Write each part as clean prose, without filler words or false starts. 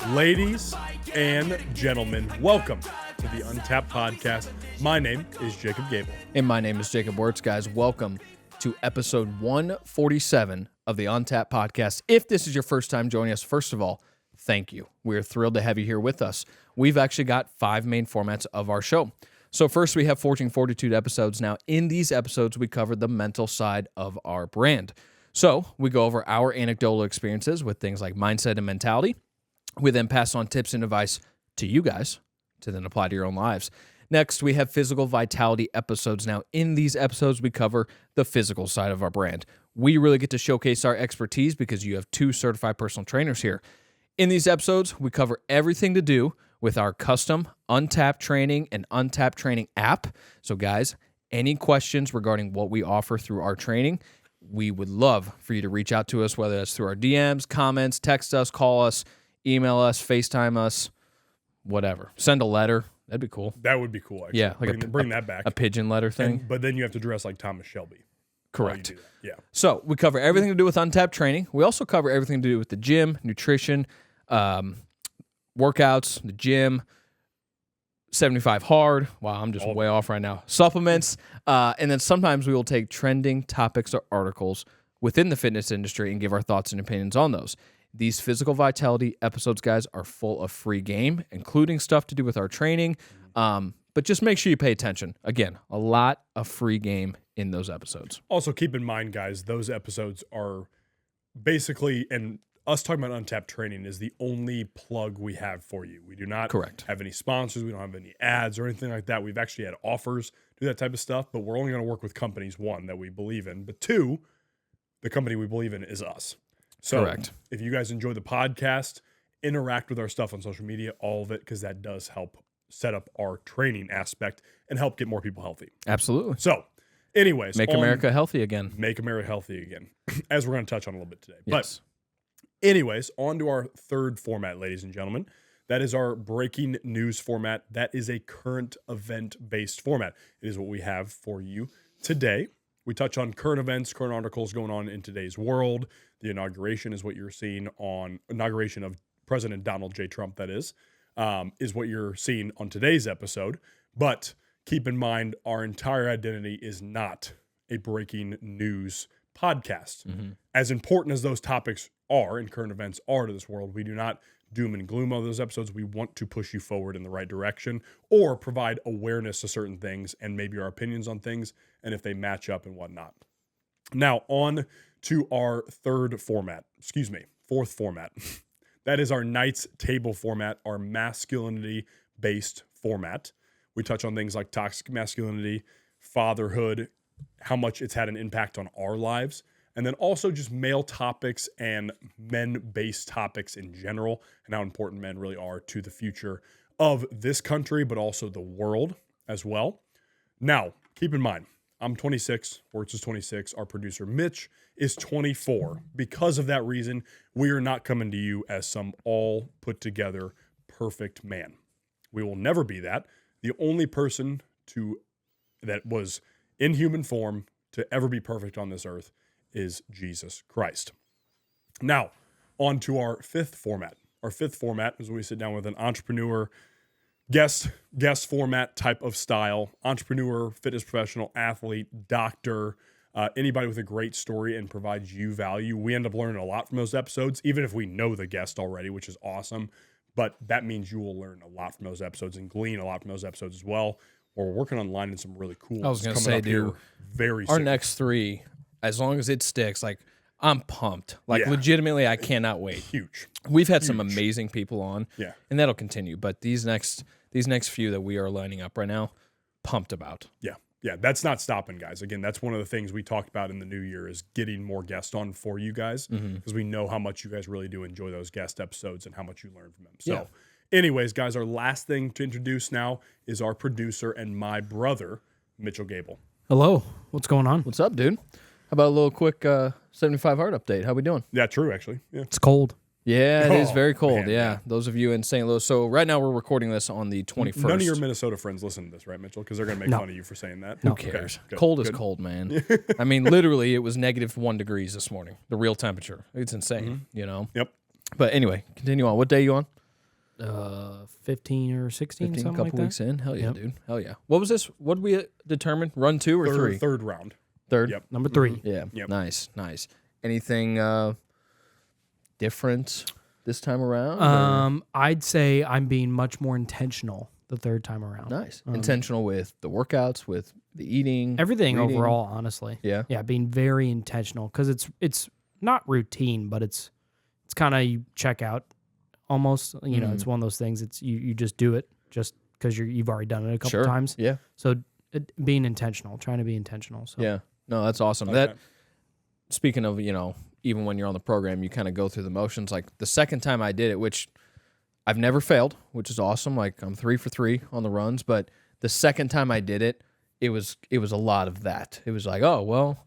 Ladies and gentlemen, welcome to the Untapped Podcast. My name is Jacob Gabel. And my name is Jacob Wurtz, guys. Welcome to episode 147 of the Untapped Podcast. If this is your first time joining us, first of all, thank you. We're thrilled to have you here with us. We've actually got 5 main formats of our show. So first, we have Forging Fortitude episodes. Now, in these episodes, we cover the mental side of our brand. So we go over our anecdotal experiences with things like mindset and mentality. We then pass on tips and advice to you guys to then apply to your own lives. Next, we have physical vitality episodes. Now, in these episodes, we cover the physical side of our brand. We really get to showcase our expertise because you have 2 certified personal trainers here. In these episodes, we cover everything to do with our custom Untapped Training and Untapped Training app. So, guys, any questions regarding what we offer through our training, we would love for you to reach out to us, whether that's through our DMs, comments, text us, call us, email us, FaceTime us, whatever. Send a letter. That'd be cool. That would be cool, actually. Yeah, like bring that back. A pigeon letter thing. But then you have to dress like Thomas Shelby. Correct. You do that. Yeah. So we cover everything to do with Untapped Training. We also cover everything to do with the gym, nutrition, workouts, the gym, 75 hard. Wow, I'm just way off right now. Supplements. And then sometimes we will take trending topics or articles within the fitness industry and give our thoughts and opinions on those. These physical vitality episodes, guys, are full of free game, including stuff to do with our training. But just make sure you pay attention. Again, a lot of free game in those episodes. Also, keep in mind, guys, those episodes are basically, and us talking about Untapped Training is the only plug we have for you. We do not have any sponsors. We don't have any ads or anything like that. We've actually had offers to do that type of stuff, but we're only going to work with companies, 1, that we believe in, but 2, the company we believe in is us. So if you guys enjoy the podcast, interact with our stuff on social media, all of it, because that does help set up our training aspect and help get more people healthy. Absolutely. So anyways. Make America healthy again. Make America healthy again, as we're going to touch on a little bit today. Yes. But anyways, on to our third format, ladies and gentlemen. That is our breaking news format. That is a current event-based format. It is what we have for you today. We touch on current events, current articles going on in today's world. The inauguration is what you're seeing on inauguration of President Donald J. Trump, that is what you're seeing on today's episode. But keep in mind, our entire identity is not a breaking news podcast. Mm-hmm. As important as those topics are and current events are to this world, we do not doom and gloom on those episodes. We want to push you forward in the right direction or provide awareness to certain things and maybe our opinions on things and if they match up and whatnot. Now, on to our fourth format. That is our Knights Table format, our masculinity-based format. We touch on things like toxic masculinity, fatherhood, how much it's had an impact on our lives, and then also just male topics and men-based topics in general and how important men really are to the future of this country, but also the world as well. Now, keep in mind, I'm 26, Wurtz is 26, our producer Mitch is 24. Because of that reason, we are not coming to you as some all put together perfect man. We will never be that. The only person that was in human form to ever be perfect on this earth is Jesus Christ. Now, on to our fifth format. Our fifth format is when we sit down with an entrepreneur, guest format type of style, entrepreneur, fitness professional, athlete, doctor, anybody with a great story and provides you value. We end up learning a lot from those episodes, even if we know the guest already, which is awesome. But that means you will learn a lot from those episodes and glean a lot from those episodes as well. Or we're working on lining some really cool. I was going to say, dude, very our soon. next 3, as long as it sticks, like I'm pumped. Like legitimately, I cannot wait. Huge. We've had some amazing people on. Yeah. And that'll continue. But these next few that we are lining up right now, pumped about. Yeah. Yeah, that's not stopping, guys. Again, that's one of the things we talked about in the new year is getting more guests on for you guys because we know how much you guys really do enjoy those guest episodes and how much you learn from them. So anyways, guys, our last thing to introduce now is our producer and my brother, Mitch Gabel. Hello. What's going on? What's up, dude? How about a little quick 75 hard update? How we doing? Yeah, true, actually. Yeah. It's cold. Yeah, it is very cold. Man. Those of you in St. Louis. So right now we're recording this on the 21st. None of your Minnesota friends listen to this, right, Mitchell? Because they're going to make fun of you for saying that. Who cares? Okay, cold is cold, man. I mean, literally, it was -1 degrees this morning, the real temperature. It's insane, you know? Yep. But anyway, continue on. What day are you on? 15 or 16, 15, something couple like that. weeks in. Hell yeah, Yep. dude. Hell yeah. What was this? What did we determine? Run 2 or 3? Third round. Third? Yep. Number 3. Yeah. Yep. Nice. Anything different this time around? or- I'd say I'm being much more intentional the third time around. Nice. Intentional with the workouts, with the eating, Everything reading. overall, honestly. Yeah. Yeah, being very intentional because it's not routine, but it's kind of you check out almost. You know, it's one of those things. It's you just do it just because you've already done it a couple Sure. times. Yeah. So being intentional, trying to be intentional. So Yeah. No, that's awesome. Like That speaking of, even when you're on the program, you kind of go through the motions. Like the second time I did it, which I've never failed, which is awesome. Like I'm 3 for 3 on the runs, but the second time I did it, it was a lot of that. It was like, oh, well,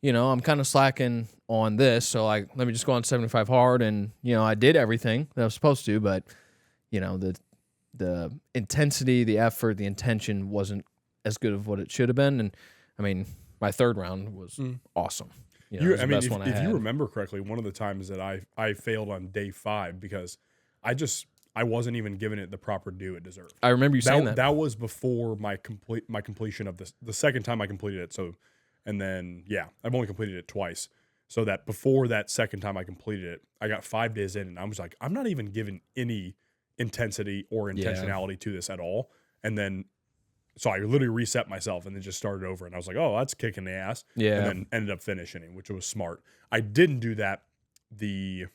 I'm kind of slacking on this, so like let me just go on 75 hard, and I did everything that I was supposed to, but the intensity, the effort, the intention wasn't as good of what it should have been. And I mean, my third round was awesome. It was the best one I if had. you remember correctly, one of the times that I failed on day 5 because I wasn't even giving it the proper due it deserved. I remember you saying that. That was before my completion of the second time I completed it. So, and then I've only completed it twice. So that before that second time I completed it, I got 5 days in, and I was like, I'm not even giving any intensity or intentionality to this at all. And then, so I literally reset myself and then just started over, and I was like, oh, that's kicking the ass. Yeah. And then ended up finishing, which was smart. I didn't do that the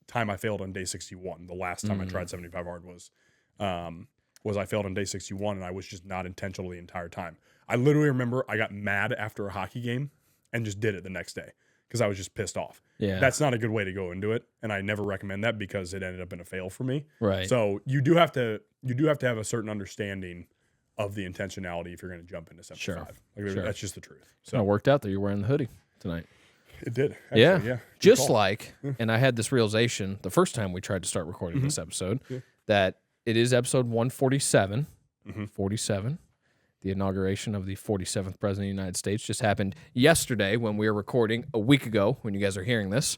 time I failed on day 61. The last time I tried 75 hard was I failed on day 61, and I was just not intentional the entire time. I literally remember I got mad after a hockey game and just did it the next day because I was just pissed off. Yeah. That's not a good way to go into it, and I never recommend that because it ended up in a fail for me. Right. So you do have to have a certain understanding of the intentionality if you're going to jump into 75. Sure. That's just the truth. So it worked out that you're wearing the hoodie tonight. It did. Actually, Yeah. Good Just call. like, and I had this realization the first time we tried to start recording this episode, that it is episode 147, 47. The inauguration of the 47th president of the United States just happened yesterday when we were recording, a week ago when you guys are hearing this.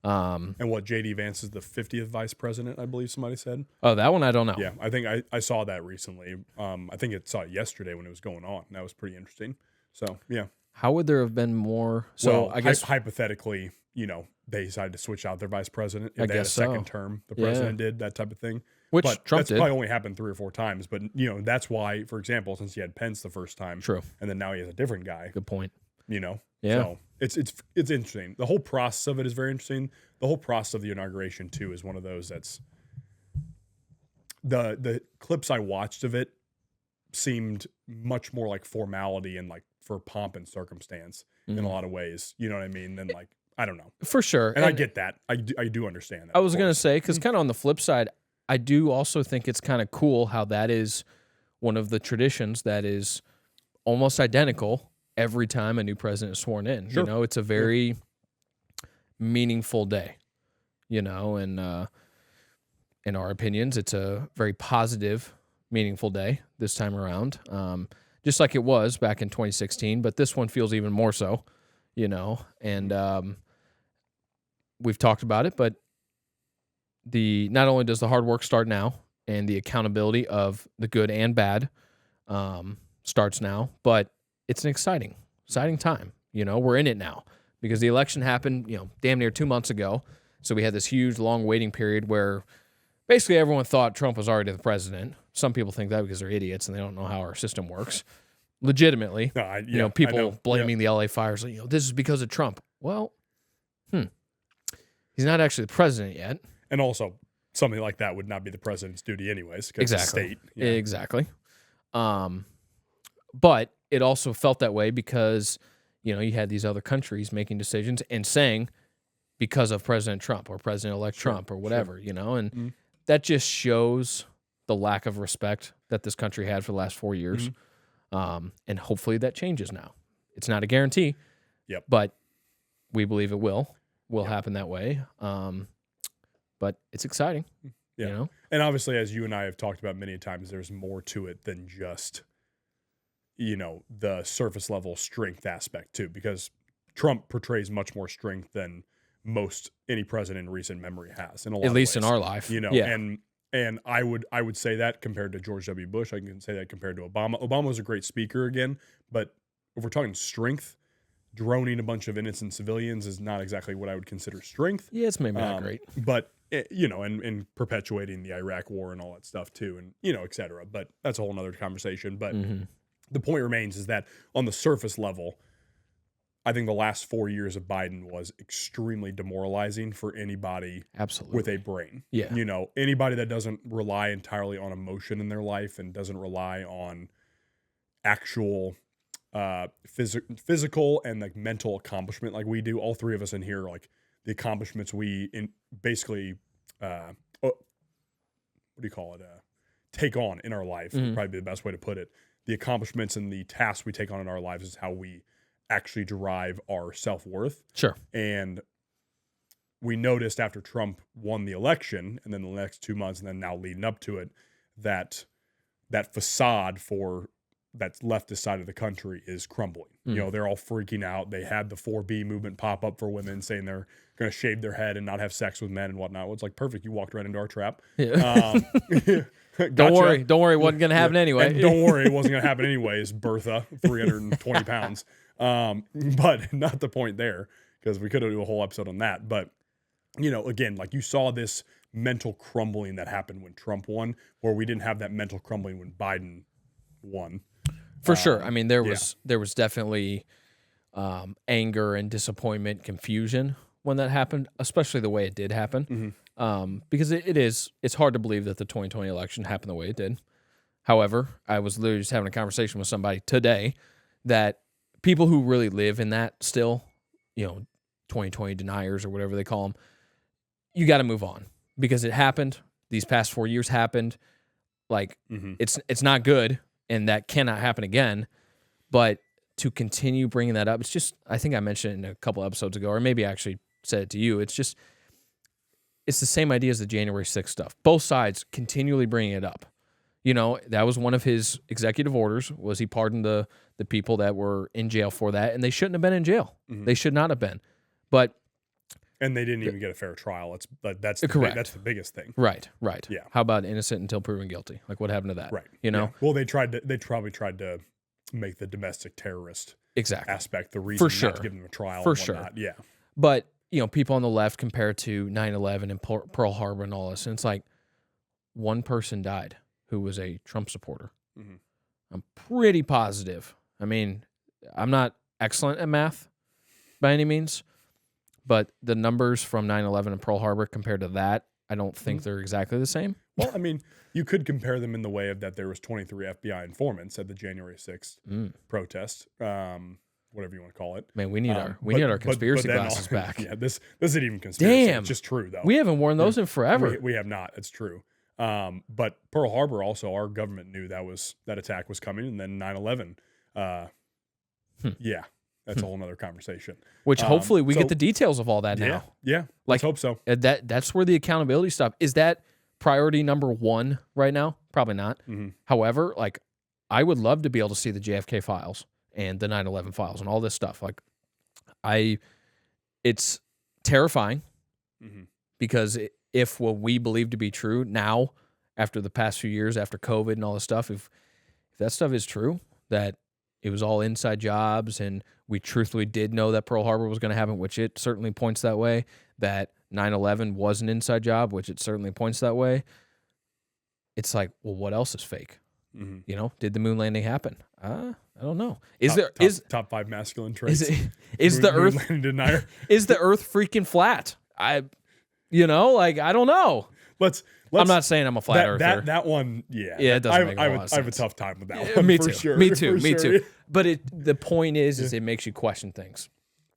And what, J.D. Vance is the 50th vice president, I believe somebody said. Oh, that one I don't know. Yeah, I think I saw that recently. I think saw it yesterday when it was going on. That was pretty interesting. So, yeah. How would there have been more? So well, I guess hypothetically, they decided to switch out their vice president. If I they had a guess so. second term, the president did, that type of thing. Which but Trump that's did. probably only happened 3 or 4 times. But, that's why, for example, since he had Pence the first time. True. And then now he has a different guy. Good point. Yeah. So it's interesting. The whole process of it is very interesting. The whole process of the inauguration too is one of those that's the clips I watched of it seemed much more like formality and like for pomp and circumstance in a lot of ways. You know what I mean? Than like, I don't know. For sure. And I get that. I do understand that. I was going to say, because kind of on the flip side, I do also think it's kind of cool how that is one of the traditions that is almost identical every time a new president is sworn in. Sure. It's a very meaningful day, and in our opinions, it's a very positive, meaningful day this time around, just like it was back in 2016, but this one feels even more so, and we've talked about it, but not only does the hard work start now and the accountability of the good and bad starts now, but it's an exciting time. We're in it now because the election happened, damn near 2 months ago. So we had this huge, long waiting period where basically everyone thought Trump was already the president. Some people think that because they're idiots and they don't know how our system works. Legitimately, No, people blaming the LA fires. This is because of Trump. Well, he's not actually the president yet. And also, something like that would not be the president's duty anyways. Exactly. It's a state. Exactly. But it also felt that way because, you had these other countries making decisions and saying because of President Trump or President-elect Trump or whatever, and that just shows the lack of respect that this country had for the last 4 years. And hopefully that changes now. It's not a guarantee, but we believe it will happen that way. But it's exciting. Yeah. And obviously, as you and I have talked about many times, there's more to it than just, the surface level strength aspect too, because Trump portrays much more strength than most any president in recent memory has. In a lot At of least ways, in our life. you know, Yeah. and I would say that compared to George W. Bush, I can say that compared to Obama. Obama was a great speaker again, but if we're talking strength, droning a bunch of innocent civilians is not exactly what I would consider strength. Yeah, it's maybe not great. But you know, and perpetuating the Iraq War and all that stuff too, and you know, et cetera. But that's a whole nother conversation. But the point remains is that on the surface level, I think the last 4 years of Biden was extremely demoralizing for anybody Absolutely. with a brain. Yeah. You know, anybody that doesn't rely entirely on emotion in their life and doesn't rely on actual physical and like mental accomplishment like we do. All three of us in here, like the accomplishments we basically what do you call it? Take on in our life would probably be the best way to put it. The accomplishments and the tasks we take on in our lives is how we actually derive our self-worth. Sure. And we noticed after Trump won the election and then the next 2 months and then now leading up to it, that facade for that leftist side of the country is crumbling. You know, they're all freaking out. They had the 4B movement pop up for women saying they're going to shave their head and not have sex with men and whatnot. Well, it's like, perfect. You walked right into our trap. Yeah. Gotcha. Don't worry. It wasn't going to happen anyway. And don't worry, it wasn't going to happen anyways, Bertha, 320 pounds. But not the point there, because we could have do a whole episode on that. But, you know, again, like you saw this mental crumbling that happened when Trump won, where we didn't have that mental crumbling when Biden won. For sure. I mean, there was definitely anger and disappointment, confusion when that happened, especially the way it did happen. Because it's hard to believe that the 2020 election happened the way it did. However, I was literally just having a conversation with somebody today that people who really live in that still, you know, 2020 deniers or whatever they call them, you got to move on because it happened. These past 4 years happened. Like it's not good. And that cannot happen again. But to continue bringing that up, it's just, I think I mentioned it a couple episodes ago, or maybe I actually said it to you. It's just, it's the same idea as the January 6th stuff. Both sides continually bringing it up. You know, that was one of his executive orders, was he pardoned the people that were in jail for that, and they shouldn't have been in jail. They should not have been. But and they didn't even get a fair trial. That's correct. That's the biggest thing. Right. Yeah. How about innocent until proven guilty? Like, what happened to that? Right. You know? Yeah. Well, they probably tried to make the domestic terrorist aspect the reason not to give them a trial. For and sure. Whatnot. Yeah. But, you know, people on the left compare to 9/11 and Pearl Harbor and all this, and it's like one person died who was a Trump supporter. I'm pretty positive. I mean, I'm not excellent at math by any means, but the numbers from 9/11 and Pearl Harbor compared to that, I don't think they're exactly the same. Well, I mean, you could compare them in the way of that there was 23 FBI informants at the January 6th protest, whatever you want to call it. Man, we need our conspiracy glasses back. Yeah, this isn't even conspiracy. Damn. It's just true, though. We haven't worn those in forever. We have not. It's true. But Pearl Harbor also, our government knew that attack was coming, and then 9/11. Yeah, that's a whole nother conversation. Which hopefully we get the details of all that now. Yeah. Let's hope so. That's where the accountability stuff is. That priority number one right now? Probably not. However, like, I would love to be able to see the JFK files and the 9/11 files and all this stuff. Like, it's terrifying because if what we believe to be true now, after the past few years, after COVID and all this stuff, if that stuff is true, that it was all inside jobs and we truthfully did know that Pearl Harbor was going to happen, which it certainly points that way, that 9/11 was an inside job, which it certainly points that way. It's like, well, what else is fake? You know, did the moon landing happen? I don't know. Top 5 masculine traits? Is the Earth denier? Is the Earth freaking flat? I don't know. Let's. I'm not saying I'm a flat earther. That one, yeah. Yeah, it doesn't make a lot of sense. I have a tough time with that one. Me for too. Sure, Me too. for Me sure. too. But the point is it makes you question things.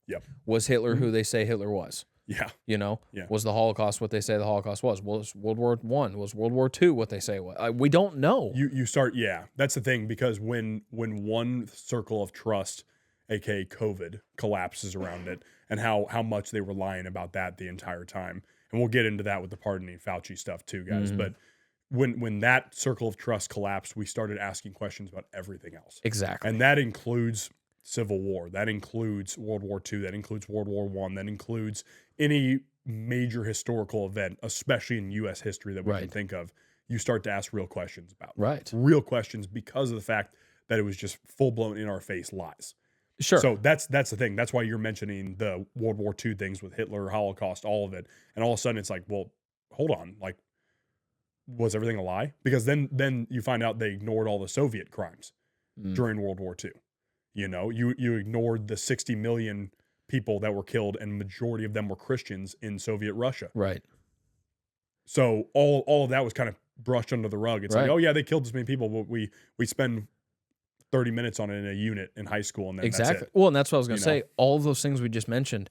Yep. Was Hitler who they say Hitler was? Yeah. You know? Yeah. Was the Holocaust what they say the Holocaust was? Was World War I? Was World War II what they say it was? We don't know. You start, yeah. That's the thing, because when one circle of trust, aka COVID, collapses around it, and how much they were lying about that the entire time, and we'll get into that with the pardoning Fauci stuff too, guys. But when that circle of trust collapsed, we started asking questions about everything else. Exactly. And that includes Civil War. That includes World War II. That includes World War I. That includes any major historical event, especially in U.S. history that we can Right. think of, you start to ask real questions about. Right. Real questions because of the fact that it was just full-blown in-our-face lies. Sure. So that's the thing. That's why you're mentioning the World War II things with Hitler, Holocaust, all of it. And all of a sudden it's like, well, hold on. Like, was everything a lie? Because then you find out they ignored all the Soviet crimes during World War II. You know, you ignored the 60 million people that were killed, and majority of them were Christians in Soviet Russia. Right. So all of that was kind of brushed under the rug. It's Right. like, oh yeah, they killed this many people, but we spend 30 minutes on it in a unit in high school, and then Exactly. that's it. Well, and that's what I was going to You know? say. All of those things we just mentioned,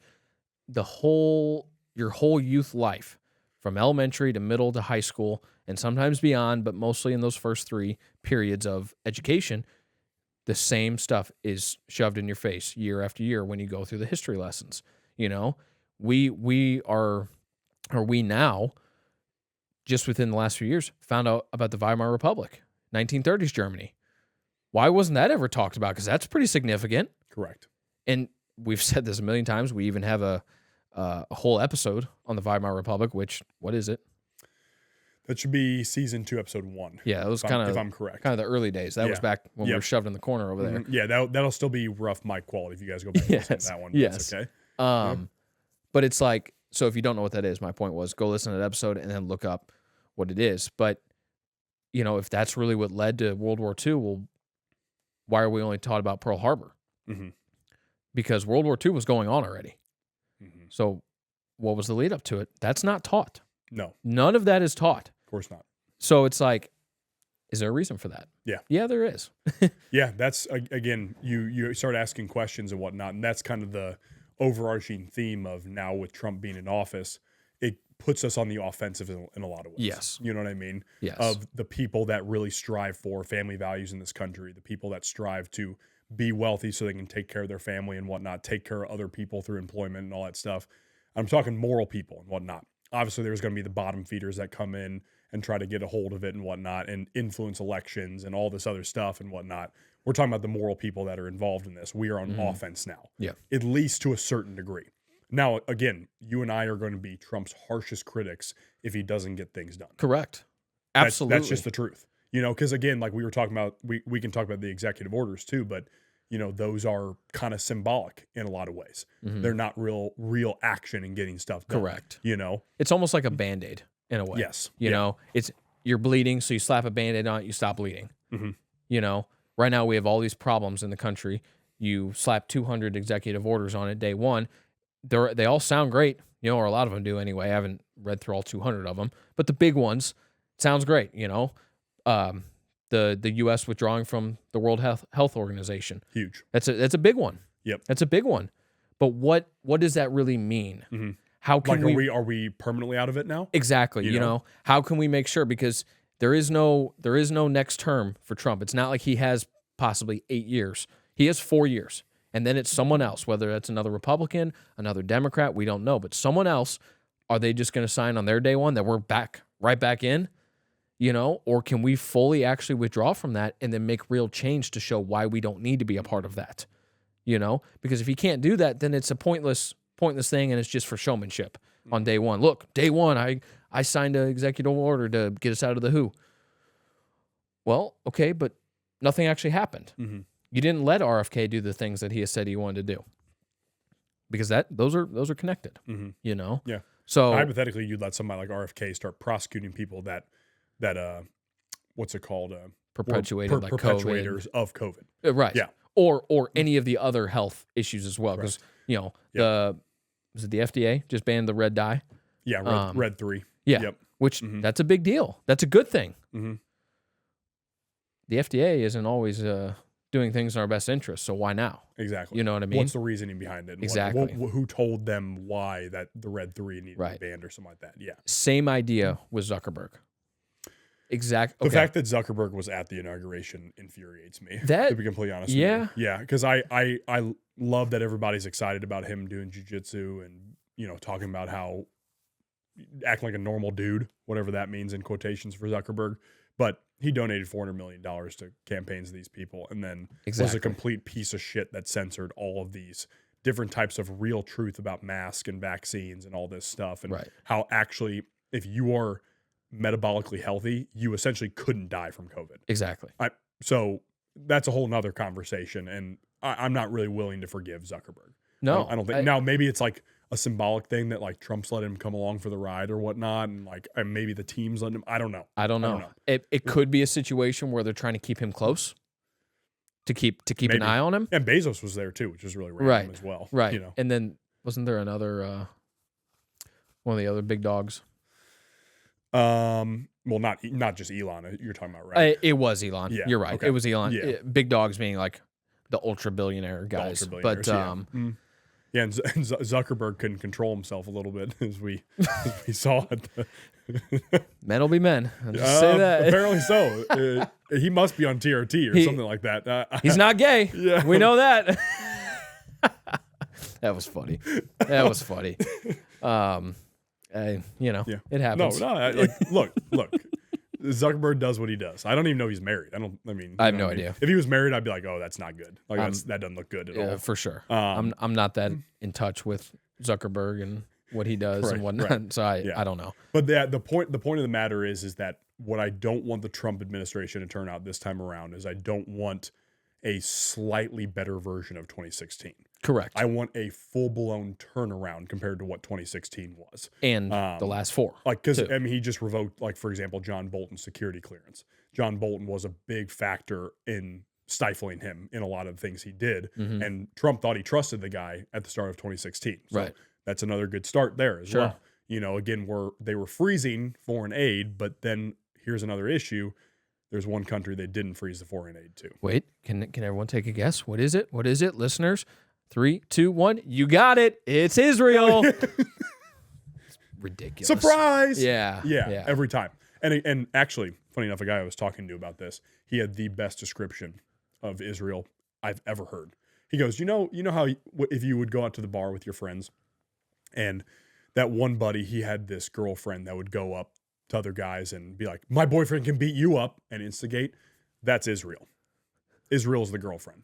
your whole youth life, from elementary to middle to high school, and sometimes beyond, but mostly in those first 3 periods of education, the same stuff is shoved in your face year after year when you go through the history lessons. You know, we now, just within the last few years, found out about the Weimar Republic, 1930s Germany. Why wasn't that ever talked about? Because that's pretty significant. Correct. And we've said this a million times. We even have a whole episode on the Weimar Republic, which, what is it? That should be season 2, episode 1. Yeah, it was if kind if of I'm correct. the early days. That was Yeah. back when we were Yep. shoved in the corner over there. Mhm. Yeah, that'll still be rough mic quality if you guys go back and listen to that one. But Yes. it's okay. But it's like, so if you don't know what that is, my point was go listen to that episode and then look up what it is. But, you know, if that's really what led to World War II, well, why are we only taught about Pearl Harbor? Mhm. Because World War II was going on already. Mhm. So what was the lead up to it? That's not taught. No, of None of that is taught. course not. So it's like, is there a reason for that? Yeah. Yeah, there is. Yeah, that's again, you start asking questions and whatnot, and that's kind of the overarching theme of now with Trump being in office. It puts us on the offensive in a lot of ways. Yes. You know what I mean? Yes. Of the people that really strive for family values in this country, the people that strive to be wealthy so they can take care of their family and whatnot, take care of other people through employment and all that stuff. I'm talking moral people and whatnot. Obviously, there's going to be the bottom feeders that come in and try to get a hold of it and whatnot and influence elections and all this other stuff and whatnot. We're talking about the moral people that are involved in this. We are on offense now, Yeah. at least to a certain degree. Now, again, you and I are going to be Trump's harshest critics if he doesn't get things done. Correct. Absolutely. That's just the truth. You know, because again, like we were talking about, we can talk about the executive orders too, but you know, those are kind of symbolic in a lot of ways. They're not real action in getting stuff done. Correct. You know? It's almost like a Band-Aid in a way. Yes. You know, you're bleeding, so you slap a Band-Aid on it, you stop bleeding. You know, right now we have all these problems in the country. You slap 200 executive orders on it day one. They all sound great, you know, or a lot of them do anyway. I haven't read through all 200 of them, but the big ones sounds great, you know. The U.S. withdrawing from the World Health Organization. Huge. That's a big one. Yep. That's a big one. But what does that really mean? How can Like, are we permanently out of it now? exactly? You know, how can we make sure? Because there is no next term for Trump. It's not like he has possibly 8 years. He has 4 years, and then it's someone else. Whether it's another Republican, another Democrat, we don't know. But someone else. Are they just going to sign on their day one that we're right back in? You know, or can we fully actually withdraw from that and then make real change to show why we don't need to be a part of that? You know, because if you can't do that, then it's a pointless thing, and it's just for showmanship on day one. Look, day one, I signed an executive order to get us out of the WHO. Well, okay, but nothing actually happened. You didn't let RFK do the things that he has said he wanted to do, because those are connected. You know, Yeah. So Hypothetically, you'd let somebody like RFK start prosecuting people that what's it called? perpetuated like perpetuators of COVID. Right. Yeah. Or any of the other health issues as well. Because, you know, was it the FDA just banned the red dye? Yeah, red 3. Yeah. Yep. Which that's a big deal. That's a good thing. Mm-hmm. The FDA isn't always doing things in our best interest. So why now? Exactly. You know what I mean? What's the reasoning behind it? And Exactly. Who told them why that the red 3 needed to be banned or something like that? Yeah. Same idea with Zuckerberg. The fact that Zuckerberg was at the inauguration infuriates me. That- to be completely honest with yeah. you. Yeah. Because I love that everybody's excited about him doing jiu-jitsu and, you know, talking about how acting like a normal dude, whatever that means in quotations for Zuckerberg. But he donated $400 million to campaigns of these people and then was a Exactly. complete piece of shit that censored all of these different types of real truth about masks and vaccines and all this stuff, and Right. how actually, if you are metabolically healthy, you essentially couldn't die from COVID. Exactly. So that's a whole nother conversation, and I'm not really willing to forgive Zuckerberg. No, I don't think. Now, maybe it's like a symbolic thing that like Trump's let him come along for the ride or whatnot, and like maybe the team's letting him. I don't know. I don't know. It could be a situation where they're trying to keep him close, to keep an eye on him. And Bezos was there too, which was really random as well. Right. You know. And then wasn't there another one of the other big dogs? Well, not just Elon. You're talking about, right? It was Elon. Yeah, You're right. okay. It was Elon. Yeah. Big dogs being like the ultra billionaire guys. But yeah, and Zuckerberg couldn't control himself a little bit as we saw it. Men will be men. I'll just say that. Apparently so. He must be on TRT or something like that. He's not gay. Yeah. We know that. That was funny. That was funny. It happens. Look. Zuckerberg does what he does. I don't even know he's married. I have no idea. If he was married, I'd be like, oh, that's not good. Like that doesn't look good at all. For sure. I'm not that in touch with Zuckerberg and what he does and whatnot. Right. So I don't know. But the point of the matter is that what I don't want the Trump administration to turn out this time around is I don't want a slightly better version of 2016. Correct. I want a full-blown turnaround compared to what 2016 was. And the last four. Like, because, I mean, he just revoked, like, for example, John Bolton's security clearance. John Bolton was a big factor in stifling him in a lot of things he did. Mm-hmm. And Trump thought he trusted the guy at the start of 2016. So right. That's another good start there as well. You know, again, they were freezing foreign aid, but then here's another issue. There's one country they didn't freeze the foreign aid to. Wait, can everyone take a guess? What is it? What is it, listeners? 3, 2, 1. You got it. It's Israel. It's ridiculous. Surprise! Yeah. Every time. And actually, funny enough, a guy I was talking to about this, he had the best description of Israel I've ever heard. He goes, you know how if you would go out to the bar with your friends, and that one buddy, he had this girlfriend that would go up to other guys and be like, my boyfriend can beat you up and instigate. That's Israel. Israel is the girlfriend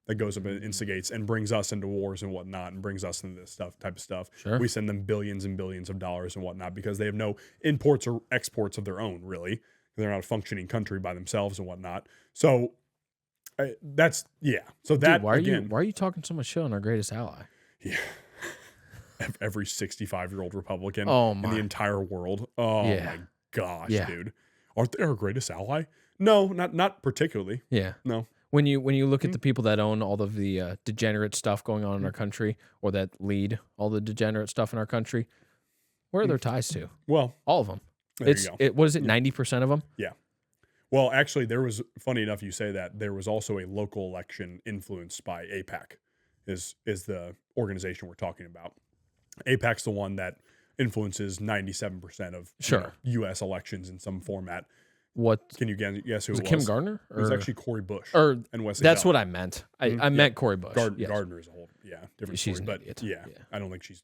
that goes up and instigates and brings us into wars and whatnot and brings us into this type of stuff. Sure. We send them billions and billions of dollars and whatnot because they have no imports or exports of their own, really. They're not a functioning country by themselves and whatnot. So that's, yeah. So that, dude, why are you talking so much shit on our greatest ally? Yeah. Every 65-year-old Republican in the entire world. Oh my gosh, dude. Aren't they our greatest ally? No, not particularly. Yeah. No. When you look at the people that own all of the degenerate stuff going on in our country, or that lead all the degenerate stuff in our country, where are their ties to? Well, all of them. There you go. What is it? 90% of them? Yeah. Well, actually, there was, funny enough you say that, there was also a local election influenced by AIPAC, is the organization we're talking about. AIPAC's the one that influences 97% of U.S. elections in some format. What can you guess who it was? Kim Gardner? It was actually Cory Bush and Wesley that's Bell. What I meant. I meant Cory Bush. Gardner is a whole different she's story, an idiot. Yeah, I don't think she's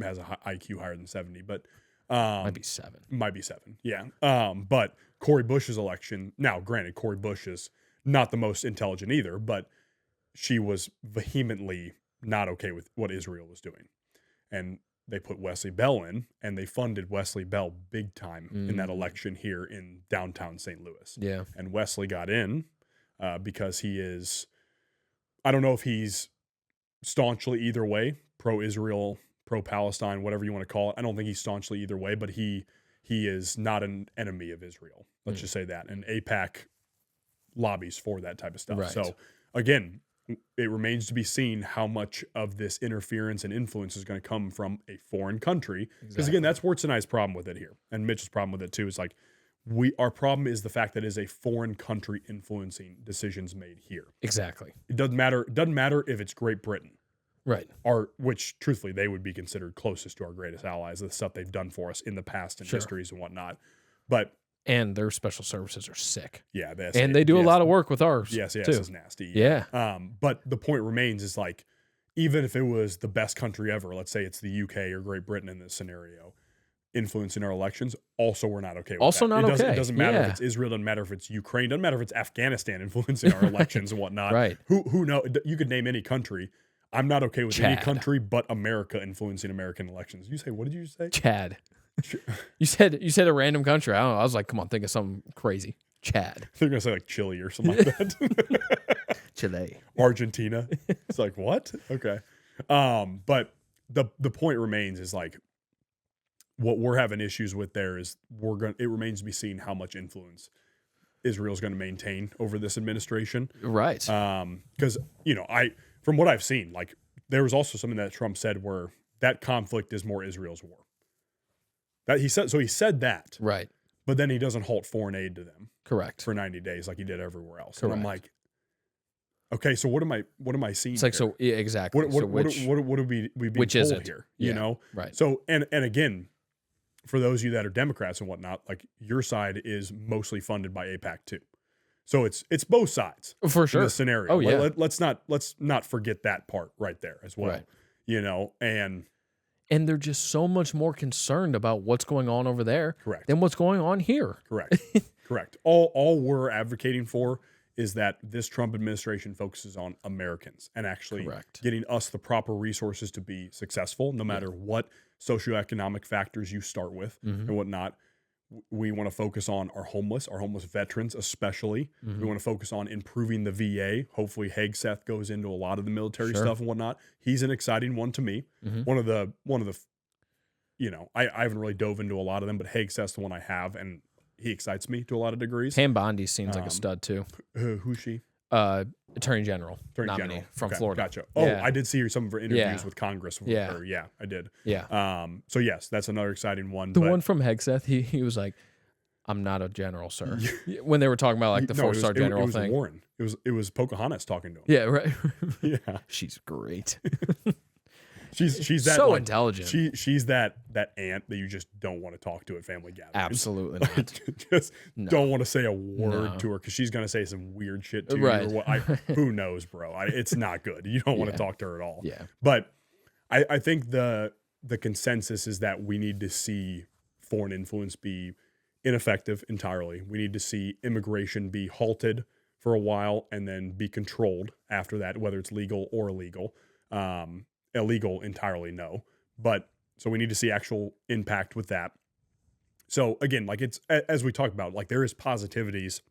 has a IQ higher than 70, but might be 7. Might be 7. Yeah. But Cory Bush's election. Now, granted, Cory Bush is not the most intelligent either, but she was vehemently not okay with what Israel was doing. And they put Wesley Bell in, and they funded Wesley Bell big time in that election here in downtown St. Louis. Yeah. And Wesley got in because he is, I don't know if he's staunchly either way, pro-Israel, pro-Palestine, whatever you want to call it. I don't think he's staunchly either way, but he is not an enemy of Israel. Let's just say that. And AIPAC lobbies for that type of stuff. Right. So, again, it remains to be seen how much of this interference and influence is going to come from a foreign country. Because again, that's Wurtz and I's problem with it here, and Mitch's problem with it too. Is like our problem is the fact that it is a foreign country influencing decisions made here. Exactly. It doesn't matter. It doesn't matter if it's Great Britain, right? Or which, truthfully, they would be considered closest to our greatest allies. The stuff they've done for us in the past and histories and whatnot, and their special services are sick. Yeah, they do a lot of work with ours. Yes, too. is nasty. Yeah. But the point remains is like, even if it was the best country ever, let's say it's the UK or Great Britain in this scenario, influencing our elections, also we're not okay with also that. Not okay. It doesn't matter if it's Israel, doesn't matter if it's Ukraine, doesn't matter if it's Afghanistan influencing our elections and whatnot. Right. Who knows? You could name any country. I'm not okay with any Chad. country but America influencing American elections. You say, what did you say? Chad. You said a random country. I don't know. I was like, come on, think of something crazy. Chad. They're gonna say like Chile or something like that. Chile. Argentina. It's like, what? Okay. But the point remains is like what we're having issues with there is it remains to be seen how much influence Israel's going to maintain over this administration. Right. Because, from what I've seen, like there was also something that Trump said where that conflict is more Israel's war. That he said that. Right. But then he doesn't halt foreign aid to them. Correct. For 90 days like he did everywhere else. Correct. And I'm like, okay, so what am I seeing? It's like, here? so yeah, exactly. What are we being which told is it? here? Yeah. You know? Right. So and again, for those of you that are Democrats and whatnot, like your side is mostly funded by AIPAC too. So it's both sides For sure. in the scenario. Oh, yeah. Let's not forget that part right there as well. Right. And they're just so much more concerned about what's going on over there Correct. than what's going on here. Correct. All we're advocating for is that this Trump administration focuses on Americans and actually Correct. getting us the proper resources to be successful, no matter what socioeconomic factors you start with and whatnot. We want to focus on our homeless veterans especially. We want to focus on improving the VA. Hopefully Hegseth goes into a lot of the military stuff and whatnot. He's an exciting one to me. One of the I haven't really dove into a lot of them, but Hegseth's the one I have, and he excites me to a lot of degrees. Pam Bondi seems like a stud too. Who's she? Attorney General nominee from Florida. Gotcha. Oh, yeah. I did see some of her interviews with Congress. With Yeah. her. Yeah, I did. Yeah. So yes, that's another exciting one. The one from Hegseth, he was like, "I'm not a general, sir." When they were talking about like the 4-star general it was thing. Warren. It was Pocahontas talking to him. Yeah. Right. Yeah. She's great. She's that so intelligent. She's that aunt that you just don't want to talk to at family gatherings. Absolutely not. Just don't want to say a word to her because she's gonna say some weird shit to you. Or what, who knows, bro? It's not good. You don't want to talk to her at all. Yeah. But I think the consensus is that we need to see foreign influence be ineffective entirely. We need to see immigration be halted for a while and then be controlled after that, whether it's legal or illegal. Illegal entirely, no. But so we need to see actual impact with that. So again, like it's, as we talked about, like there is positivities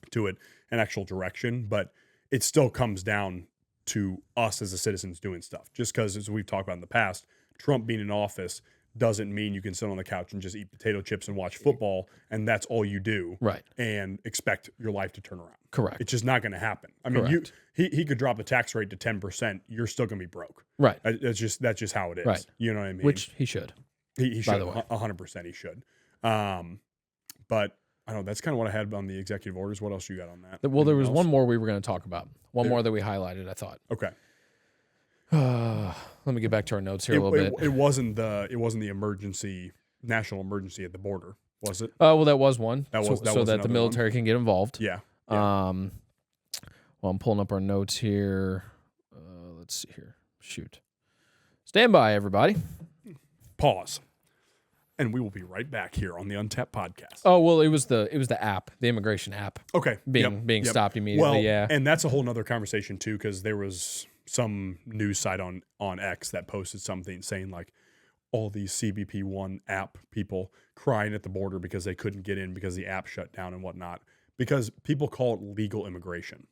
to it and actual direction, but it still comes down to us as the citizens doing stuff. Just because, as we've talked about in the past, Trump being in office doesn't mean you can sit on the couch and just eat potato chips and watch football and that's all you do. Right. And expect your life to turn around. Correct. It's just not going to happen. I mean, he could drop the tax rate to 10%. You're still going to be broke. Right. That's just how it is. Right. You know what I mean? Which he should. He should. By the way. 100% he should. But I don't know. That's kind of what I had on the executive orders. What else you got on that? Well, there was one more we were going to talk about. One more that we highlighted, I thought. Okay. Let me get back to our notes here a little bit. It wasn't the national emergency at the border, was it? Well, that was one. That was so that the military can get involved. Yeah. Well, I'm pulling up our notes here. Let's see here. Shoot. Stand by, everybody. Pause. And we will be right back here on the Untapped Podcast. Oh, well, it was the app, the immigration app. Okay. Being stopped immediately. Well, yeah. And that's a whole nother conversation too, because there was some news site on X that posted something saying like all these CBP1 app people crying at the border because they couldn't get in because the app shut down and whatnot. Because people call it legal immigration.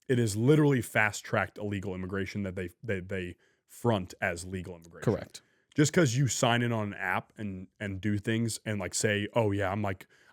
It is literally fast-tracked illegal immigration that they front as legal immigration. Correct. Just because you sign in on an app and do things and like say, oh yeah,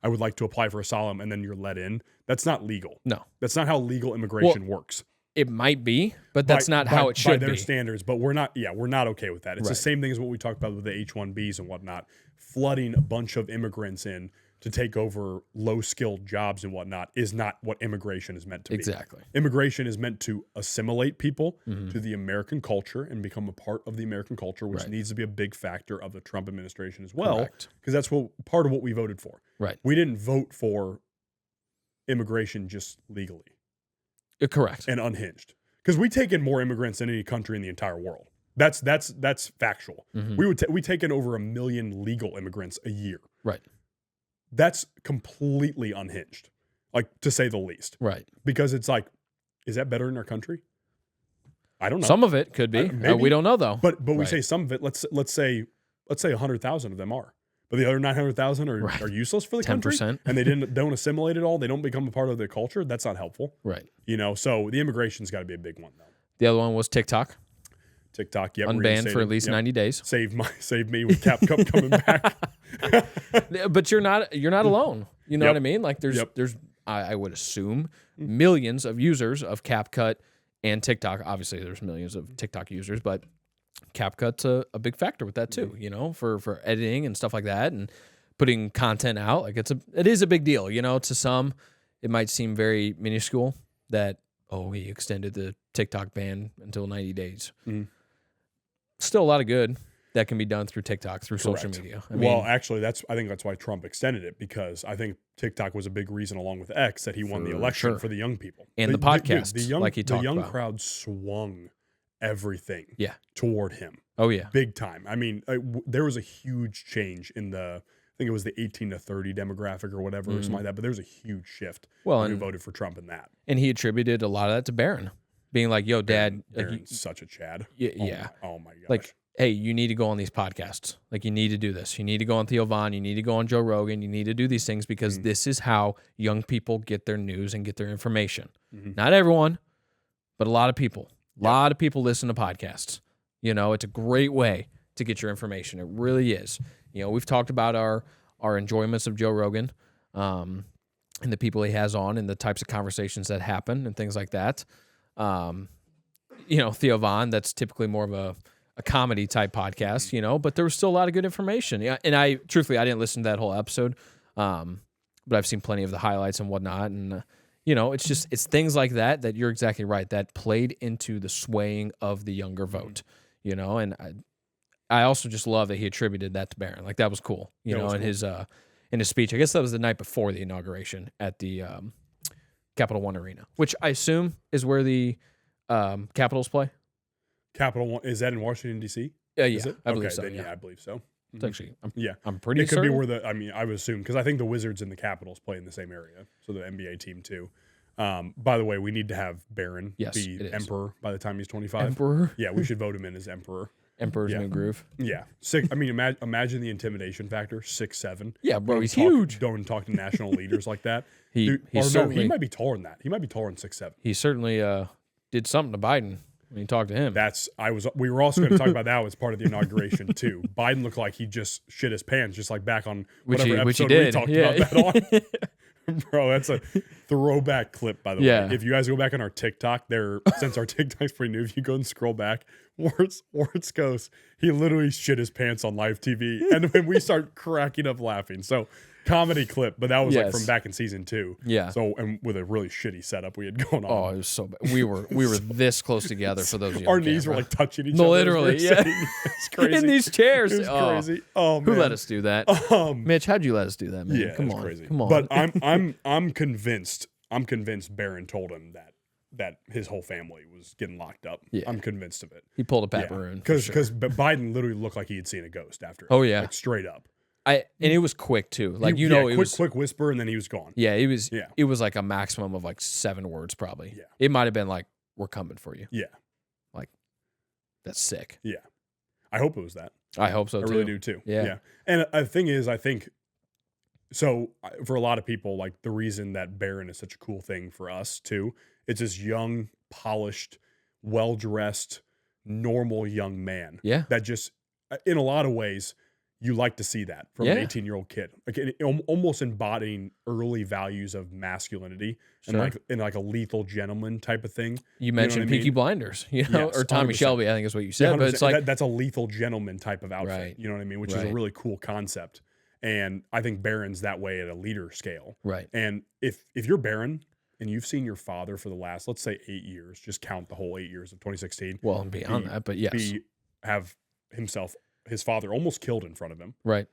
I would like to apply for asylum, and then you're let in. That's not legal. No, that's not how legal immigration works. It might be, but that's not how it should by their be. standards. But we're not okay with that. It's the same thing as what we talked about with the H-1Bs and whatnot, flooding a bunch of immigrants in to take over low-skilled jobs and whatnot is not what immigration is meant to be. Exactly. Immigration is meant to assimilate people to the American culture and become a part of the American culture, which needs to be a big factor of the Trump administration as well, because that's part of what we voted for. Right. We didn't vote for immigration just legally. Correct. And unhinged. Because we take in more immigrants than any country in the entire world. That's factual. We take in over 1 million legal immigrants a year. Right. That's completely unhinged, like to say the least. Right. Because it's like, is that better in our country? I don't know. Some of it could be. Maybe. We don't know though. But we Right. say some of it. Let's say 100,000 of them are, but the other 900,000 are useless for the country, 10%. and they don't assimilate at all. They don't become a part of the culture. That's not helpful. Right. So the immigration's got to be a big one though. The other one was TikTok. TikTok, yeah, Unbanned for at least 90 days. Save me with Cap Cup coming back. But you're not alone. You know Yep. what I mean? Like there's I would assume Mm-hmm. millions of users of CapCut and TikTok. Obviously, there's millions of TikTok users, but CapCut's a big factor with that too. Mm-hmm. For editing and stuff like that, and putting content out. Like it is a big deal. To some, it might seem very minuscule that he extended the TikTok ban until 90 days. Mhm. Still a lot of good that can be done through TikTok, through social media. Actually, I think that's why Trump extended it, because I think TikTok was a big reason, along with X, that he won the election for the young people And the podcast, like he talked the young about. crowd swung everything Yeah. toward him. Oh yeah. Big time. I mean, there was a huge change in I think it was the 18 to 30 demographic or whatever, or something like that. But there was a huge shift. Well, who and- voted for Trump in that. And he attributed a lot of that to Barron being like, "Yo, Dad, Barron's such a Chad. yeah. Oh my gosh. Like, hey, you need to go on these podcasts. Like, you need to do this. You need to go on Theo Von. You need to go on Joe Rogan. You need to do these things because this is how young people get their news and get their information. Not everyone, but a lot of people. A lot of people listen to podcasts. It's a great way to get your information. It really is. We've talked about our enjoyments of Joe Rogan, and the people he has on and the types of conversations that happen and things like that. Theo Von, that's typically more of a comedy type podcast, but there was still a lot of good information. Yeah. And I didn't listen to that whole episode. But I've seen plenty of the highlights and whatnot. And, it's things like that you're exactly right, that played into the swaying of the younger vote, and I also just love that he attributed that to Barron. Like that was cool, in his speech. I guess that was the night before the inauguration at the Capital One Arena, which I assume is where the Capitals play. Capital One, is that in Washington, D.C.? Yeah, Is it? I believe Okay, so. then, Yeah. I believe so. It's actually, I'm pretty It could certain. be where I would assume, because I think the Wizards and the Capitals play in the same area, so the NBA team too. By the way, we need to have Barron Yes, be it is. emperor by the time he's 25. Emperor. Yeah, we should vote him in as emperor. Emperor's New Groove. Yeah, imagine the intimidation factor. 6'7". Yeah, bro, Don't he's talk- huge. Don't talk to national leaders like that. He certainly he might be taller than that. He might be taller than 6'7". He certainly did something to Biden when you talked to him. We were also going to talk about that as part of the inauguration too. Biden looked like he just shit his pants, just like back on whatever which he episode did. we talked Yeah. about that on. Bro, that's a throwback clip, by the Yeah. way. If you guys go back on our TikTok, since our TikTok's pretty new, if you go and scroll back, Wurtz goes, he literally shit his pants on live TV, and then we start cracking up laughing. So comedy clip, but that was like Yes. from back in season 2. Yeah. So, and with a really shitty setup we had going on. Oh, it was so bad. We were this close together for those. Our knees were like touching each No, other. as we literally, were yeah. sitting. It's crazy. in these chairs. It was Oh, crazy. Oh man, who let us do that? Mitch, how'd you let us do that, man? Yeah, come it's on, crazy. come on. But I'm convinced. I'm convinced Barron told him that his whole family was getting locked up. Yeah. I'm convinced of it. he pulled a paparoon. for Because sure. Biden literally looked like he had seen a ghost after. Oh, yeah. like straight up. And it was quick too. Like Quick, it was quick whisper, and then he was gone. Yeah, it was. Yeah. It was like a maximum of like 7 words, probably. Yeah. It might have been like, "We're coming for you." Yeah, That's sick. yeah. I hope it was that. I hope so I too. really do too. Yeah. And the thing is, I think so. For a lot of people, like the reason that Barron is such a cool thing for us too, it's this young, polished, well dressed, normal young man. Yeah. That just, in a lot of ways, you like to see that from an Yeah. 18-year-old kid, like almost embodying early values of masculinity Sure. and like a lethal gentleman type of thing. You mentioned what I mean? Peaky Blinders, Yes, or Tommy 100%. Shelby, I think is what you said. Yeah, but it's like, that's a lethal gentleman type of outfit. Right. You know what I mean? Which is a Right. really cool concept. And I think Barron's that way at a leader scale. right. And if you're Barron and you've seen your father for the last, let's say 8 years, just count the whole 8 years of 2016. Well, and beyond that, but yes, Have his father almost killed in front of him. right.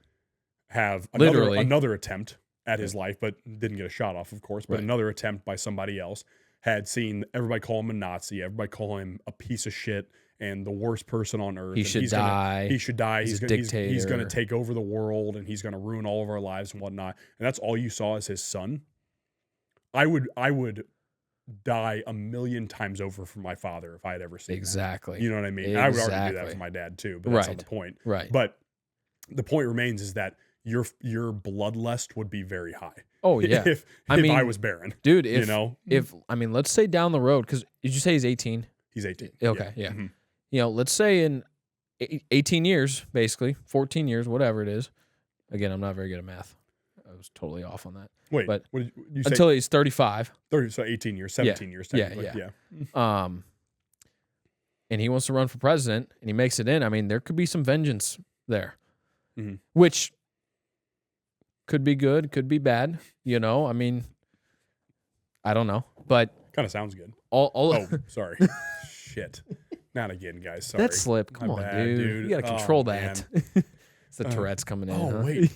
Have Literally. another attempt at his life, but didn't get a shot off, of course. But Right. another attempt by somebody else. Had seen everybody call him a Nazi, everybody call him a piece of shit and the worst person on earth. He and should he's die. He should die. He's a He's going dictator. to take over the world and he's going to ruin all of our lives and whatnot. And that's all you saw as his son. I would die a million times over for my father if I had ever seen that. Exactly. You know what I mean? I would already do that Exactly. for my dad too, but that's not Right. the point. Right. But the point remains is that your bloodlust would be very high. Oh yeah. if I mean, I was barren, dude, if let's say down the road, because did you say he's 18? he's 18. Okay, yeah. Mhm. Let's say in 18 years, basically 14 years, whatever it is. Again, I'm not very good at math. I was totally off on that. Wait, but what did you say? Until he's 35. 30, so 18 years, 17 years, Yeah, technically. yeah. And he wants to run for president, and he makes it in. I mean, there could be some vengeance there, Mhm. which could be good, could be bad. I mean, I don't know, but Kind of sounds good. all Oh, sorry. Shit. Not again, guys. Sorry. that slip. Come My on, bad, dude. You got to Oh, control man. that. It's the Tourette's coming in. Oh, huh? wait.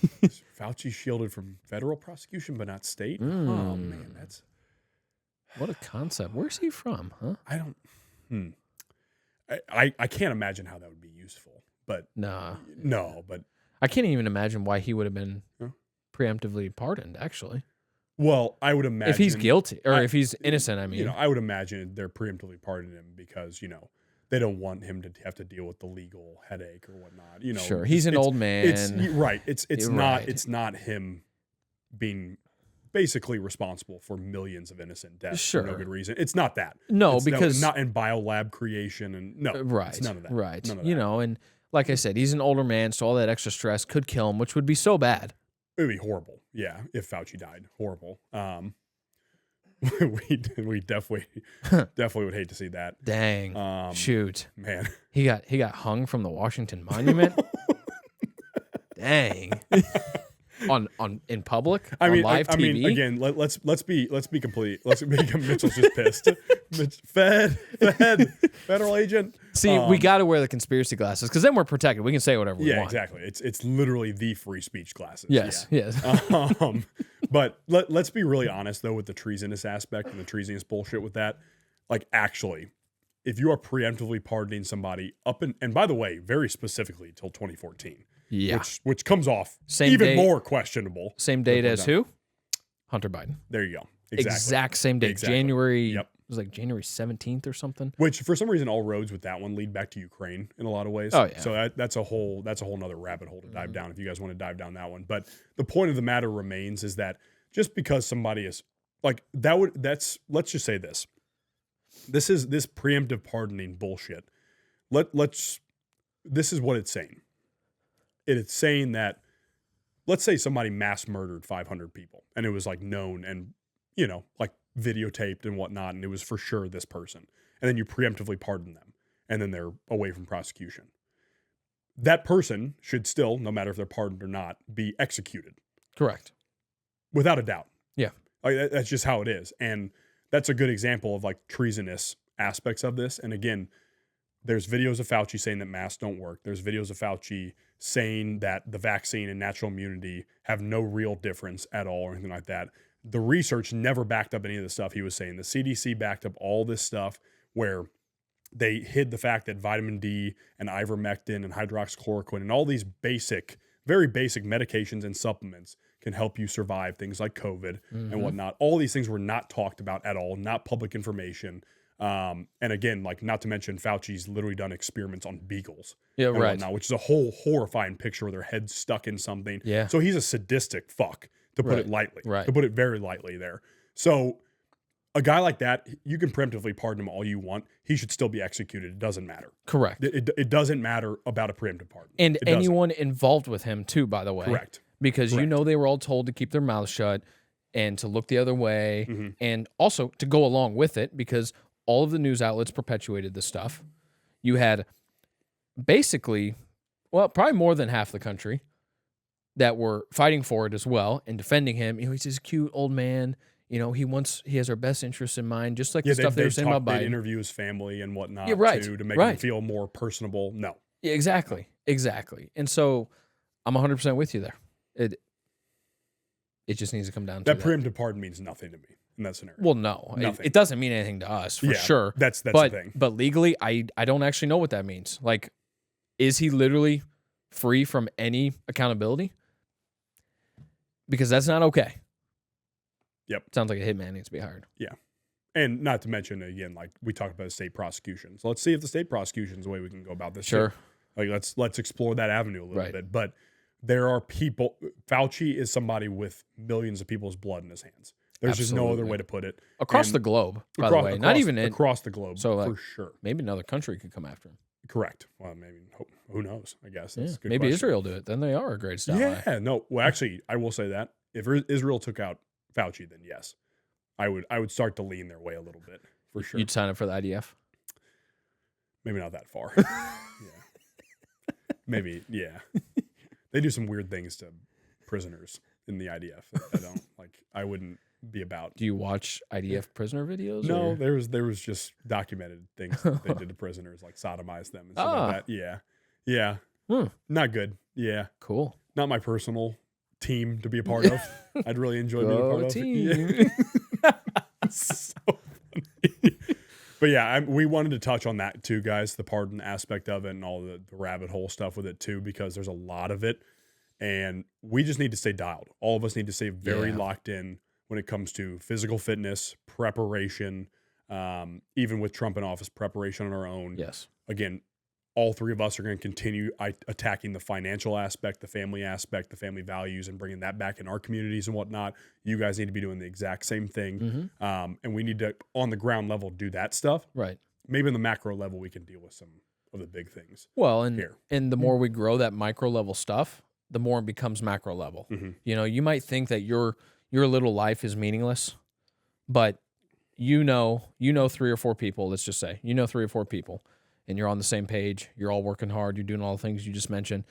Fauci shielded from federal prosecution, but not state? Oh, man. That's. What a concept. Where's he from, huh? I don't. I can't imagine how that would be useful, but Nah. no, but I can't even imagine why he would have been Huh? preemptively pardoned, actually. well, I would imagine If he's guilty, or I- if he's innocent, I mean. I would imagine they're preemptively pardoning him because they don't want him to have to deal with the legal headache or whatnot. Sure, he's an old man. It's right. It's You're not right. it's not him being basically responsible for millions of innocent deaths for no Sure. good reason. It's not that. No, It's because not in biolab creation and no, right, it's none of that. right. None of that. And like I said, he's an older man, so all that extra stress could kill him, which would be so bad. It would be horrible. Yeah, if Fauci died, horrible. We definitely would hate to see that. Dang, shoot, Man. he got hung from the Washington Monument. Dang, on in public. I on mean, live I TV. mean, again, let's be complete. Mitchell's just pissed. Federal agent. See, we got to wear the conspiracy glasses because then we're protected. We can say whatever we Yeah, want. exactly. It's literally the free speech glasses. Yes, Yeah. yes. But let's be really honest though with the treasonous aspect and the treasonous bullshit with that. Like, actually, if you are preemptively pardoning somebody and by the way, very specifically till 2014, Yeah. which comes off Same even date. more questionable. Same date Than as who? Hunter Biden. There you go. Exactly. Exact same date. Exactly. January. Yep. It was like January 17th or something. Which for some reason all roads with that one lead back to Ukraine in a lot of ways. Oh, yeah. So that's a whole nother rabbit hole to dive down if you guys want to dive down that one. But the point of the matter remains is that just because somebody is like let's just say this. This preemptive pardoning bullshit. This is what it's saying. It's saying that let's say somebody mass murdered 500 people and it was like known and like videotaped and whatnot, and it was for sure this person. And then you preemptively pardon them, and then they're away from prosecution. That person should still, no matter if they're pardoned or not, be executed. Correct. Without a doubt. Yeah. Like, that's just how it is. And that's a good example of like treasonous aspects of this. And again, there's videos of Fauci saying that masks don't work. There's videos of Fauci saying that the vaccine and natural immunity have no real difference at all or anything like that. The research never backed up any of the stuff he was saying. The CDC backed up all this stuff where they hid the fact that vitamin D and ivermectin and hydroxychloroquine and all these very basic medications and supplements can help you survive things like COVID and whatnot. All these things were not talked about at all, not public information. And again, like not to mention Fauci's literally done experiments on beagles. Yeah, and right. whatnot, which is a whole horrifying picture where their head's stuck in something. Yeah. So he's a sadistic fuck, to put Right, it lightly. right. To put it very lightly there. So a guy like that, you can preemptively pardon him all you want. He should still be executed. It doesn't matter. Correct. It doesn't matter about a preemptive pardon. And It doesn't. anyone involved with him too, by the way. Correct. Because Correct. they were all told to keep their mouths shut and to look the other way Mhm. and also to go along with it because all of the news outlets perpetuated this stuff. You had basically, well, probably more than half the country that were fighting for it as well and defending him. He's this cute old man. He has our best interests in mind, just like the stuff they were saying about They'd Biden. interview his family and whatnot Yeah, right, too, to make right. him feel more personable. No. Yeah, exactly. And so I'm 100% with you there. It just needs to come down to That preemptive pardon means nothing to me in that scenario. Well, no, Nothing. it doesn't mean anything to us for Yeah, sure. That's the but thing. but legally, I don't actually know what that means. Like, is he literally free from any accountability? Because that's not okay. Yep. Sounds like a hitman needs to be hired. And not to mention, again, like we talked about state prosecution. So let's see if the state prosecution is the way we can go about this. Sure. Too. Like let's explore that avenue a little Right. bit. But there are people. Fauci is somebody with millions of people's blood in his hands. There's just no other Absolutely. way to put it. Across And the globe, by the way. Not even in across the globe, So, like, for sure. maybe another country could come after him. Correct. Well, maybe who knows? I guess that's Yeah. a good Maybe question. Israel do it. Then they are a great ally. Yeah. No. Well, actually, I will say that if Israel took out Fauci, then yes, I would start to lean their way a little bit for sure. You'd sign up for the IDF? Maybe not that far. Yeah. Maybe. Yeah. They do some weird things to prisoners in the IDF. I don't like. I wouldn't be about. Do you watch IDF prisoner videos? No, or- there was just documented things that they did to prisoners, like sodomize them and stuff like that. Yeah. Yeah. Hmm. Not good. Yeah. Cool. Not my personal team to be a part of. I'd really enjoy being a part Go of. team. Yeah. So funny. But yeah, we wanted to touch on that too, guys, the pardon aspect of it and all the rabbit hole stuff with it too, because there's a lot of it. And we just need to stay dialed. All of us need to stay very locked in when it comes to physical fitness, preparation, even with Trump in office, preparation on our own. Yes. Again, all three of us are going to continue attacking the financial aspect, the family values, and bringing that back in our communities and whatnot. You guys need to be doing the exact same thing. Mm-hmm. And we need to, on the ground level, do that stuff. Right. Maybe in the macro level, we can deal with some of the big things. Well, and Here. and the more we grow that micro level stuff, the more it becomes macro level. Mhm. You know, you might think that your little life is meaningless, but you know 3 or 4 people, let's just say, 3 or 4 people, and you're on the same page, you're all working hard, you're doing all the things you just mentioned.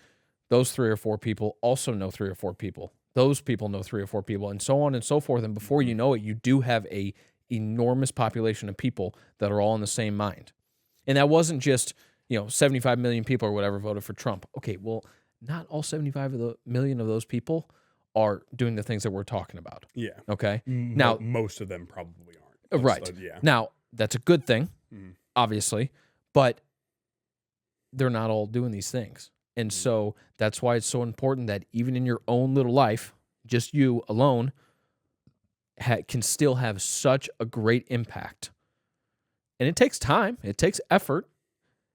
Those 3 or 4 people also know 3 or 4 people. Those people know 3 or 4 people, and so on and so forth. And before you know it, you do have a enormous population of people that are all in the same mind. And that wasn't just, 75 million people or whatever voted for Trump. Okay, well, not all 75 million of those people are doing the things that we're talking about. Yeah. Okay? Now, most of them probably aren't. Right. Yeah. Now, that's a good thing, Mhm. obviously, but they're not all doing these things. And so that's why it's so important that even in your own little life, just you alone can still have such a great impact. And it takes time. It takes effort.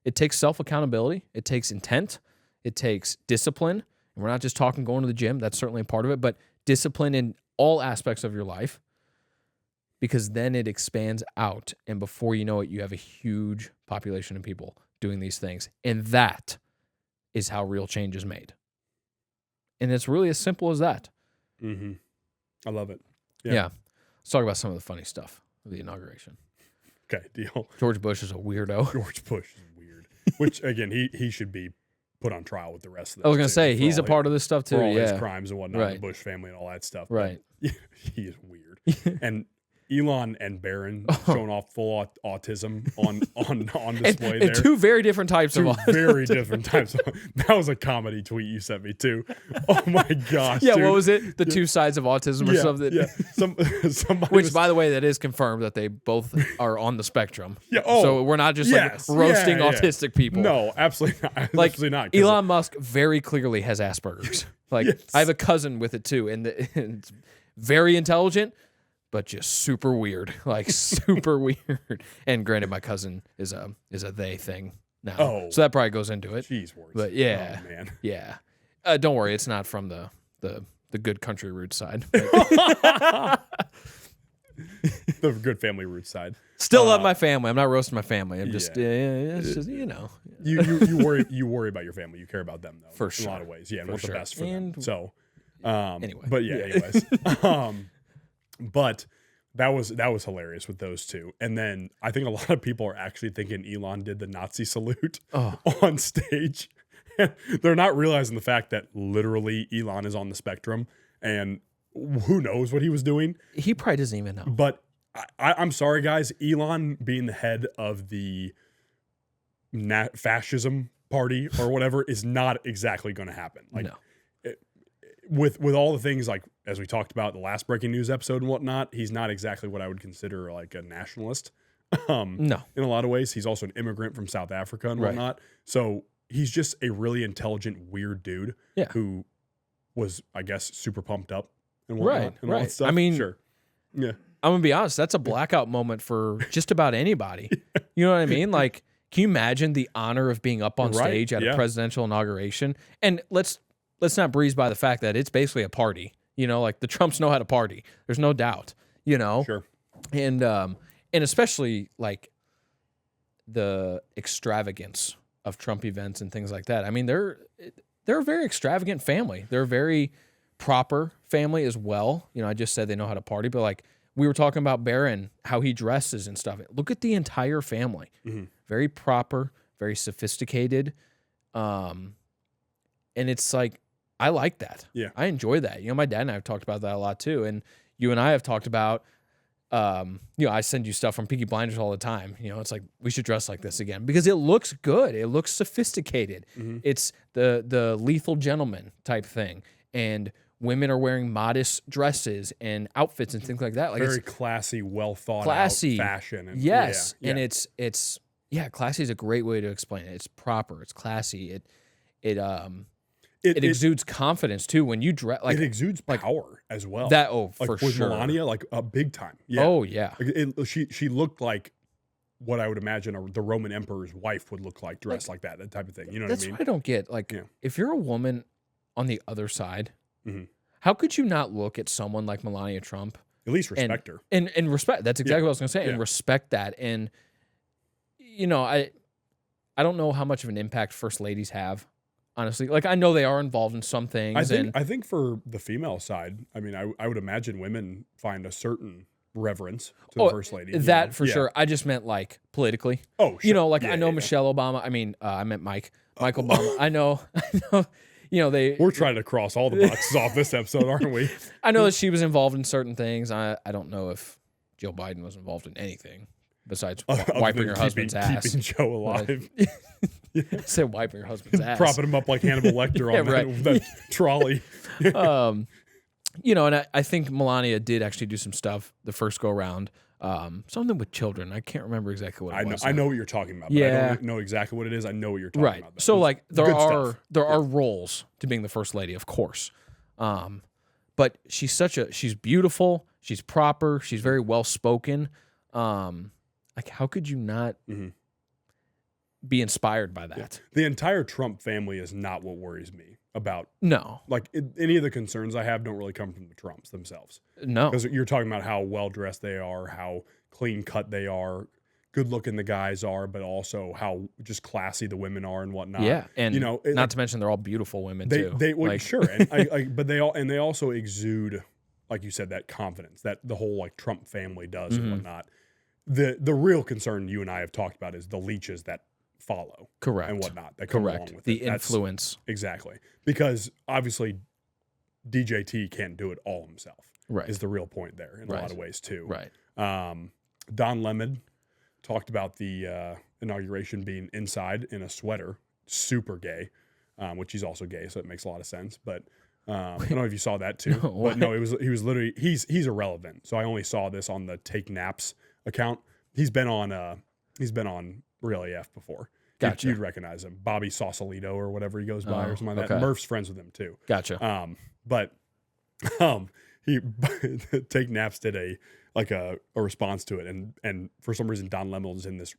It takes self-accountability. It takes intent. It takes discipline. And we're not just talking going to the gym. That's certainly a part of it, but discipline in all aspects of your life, because then it expands out. And before you know it, you have a huge population of people doing these things. And that is how real change is made. And it's really as simple as that. Mm-hmm. I love it. Yeah. Let's talk about some of the funny stuff of the inauguration. Okay, deal. George Bush is a weirdo. George Bush is weird. Which, again, he should be put on trial with the rest of them. I was going to say, he's a part of this stuff too. For all his Yeah. crimes and whatnot, Right. the Bush family and all that stuff. Right. But he is weird. And Elon and Barron showing off full autism on display there. And 2 very different types of Two autism. very different types. That was a comedy tweet you sent me too. Oh my gosh. Yeah, dude. what was it? The 2 sides of autism or Yeah, something? Yeah. Somebody Which, was- by the way, that is confirmed that they both are on the spectrum. Yeah, oh, so we're not just yes, like roasting yeah. autistic people. No, absolutely not. Like Absolutely not. 'Cause Elon Musk very clearly has Asperger's. Like Yes. I have a cousin with it too, and it's very intelligent, but just super weird. Like super weird. And granted, my cousin is a they thing now, Oh. so that probably goes into it. Jeez, words. But yeah. Oh, man. Yeah, don't worry, it's not from the good country roots side. The good family roots side. Still love my family. I'm not roasting my family. I'm just it's just You worry about your family. You care about them though. For In sure. a lot of ways. Yeah, and For want sure. the best for And- them. So Anyway. But yeah, anyways. But that was hilarious with those two. And then I think a lot of people are actually thinking Elon did the Nazi salute on stage. They're not realizing the fact that literally Elon is on the spectrum and who knows what he was doing. He probably doesn't even know. But I'm sorry, guys. Elon being the head of the fascism party or whatever is not exactly going to happen. Like, No. With all the things like as we talked about the last breaking news episode and whatnot, he's not exactly what I would consider like a nationalist. No. In a lot of ways, he's also an immigrant from South Africa and Right. whatnot. So he's just a really intelligent, weird dude Yeah. who was, I guess, super pumped up and whatnot. Right, And all that right. stuff. I mean- sure. Yeah. I'm gonna be honest. That's a blackout moment for just about anybody. You know what I mean? Like, can you imagine the honor of being up on Right, stage at yeah. a presidential inauguration? And let's not breeze by the fact that it's basically a party. You know, like the Trumps know how to party. There's no doubt. You know, Sure. and especially like the extravagance of Trump events and things like that. I mean, they're a very extravagant family. They're a very proper family as well. You know, I just said they know how to party, but like we were talking about Barron, how he dresses and stuff. Look at the entire family. Very proper, very sophisticated. And it's like, I like that. Yeah. I enjoy that. You know, my dad and I have talked about that a lot too. And you and I have talked about, you know, I send you stuff from Peaky Blinders all the time. You know, it's like, we should dress like this again because it looks good. It looks sophisticated. It's the Lethal Gentleman type thing. And women are wearing modest dresses and outfits and things like that. Like, Very it's classy, well thought classy out fashion. And, yes. yeah, And it's classy is a great way to explain it. It's proper. It's classy. It exudes confidence too when you dress. Like, it exudes power as well. that. Oh, like for with sure. Melania, like a big time. Yeah. Oh yeah. Like she looked like what I would imagine the Roman emperor's wife would look like, dressed like that type of thing. You know That's what I what mean? I don't get. Like, Yeah. if you're a woman on the other side, Mhm. how could you not look at someone like Melania Trump At least respect her. and respect? That's exactly what I was going to say. Yeah. And respect that. And you know, I don't know how much of an impact first ladies have. Honestly, like I know they are involved in some things. I think for the female side, I mean, I would imagine women find a certain reverence to the first lady. That for sure. I just meant like politically. Oh, sure. You know, like Yeah, I know yeah. Michelle Obama. I mean, I meant Michael Obama. I know. You know, We're trying to cross all the boxes off this episode, aren't we? I know that she was involved in certain things. I don't know if Joe Biden was involved in anything besides Other wiping than her husband's ass. keeping Joe alive, I said wiping her husband's ass. propping him up like Hannibal Lecter Yeah, on right. that trolley. You know, and I think Melania did actually do some stuff the first go around. Something with children. I can't remember exactly what it was. I know what you're talking about. But I Yeah. don't know exactly what it is. I know what you're talking Right. about. though. So It's like there good are stuff. roles to being the first lady, of course. But she's beautiful, she's proper, she's very well spoken. Like how could you not be inspired by that? The entire Trump family is not what worries me about. No. Like any of the concerns I have don't really come from the Trumps themselves. No. Because you're talking about how well dressed they are, how clean cut they are, good looking the guys are, but also how just classy the women are and whatnot. Yeah. And you know, not to mention they're all beautiful women too. They like, sure, and but they also exude, like you said, that confidence that the whole like Trump family does and whatnot. The real concern you and I have talked about is the leeches that follow, correct, and whatnot that come along with the it. That's- influence. exactly, because obviously DJT can't do it all himself. Right. Is the real point there in a Right. lot of ways too. Right. Don Lemon talked about the inauguration being inside in a sweater, super gay, which he's also gay, so it makes a lot of sense. But I don't know if you saw that too. No, but no, he was literally he's irrelevant. So I only saw this on the Take Naps account. He's been on Real AF before. Gotcha. You'd recognize him, Bobby Sausalito or whatever he goes by or something like that. okay. Murph's friends with him too. Gotcha. But he Take Naps did a response to it, and for some reason Don Lemon was in this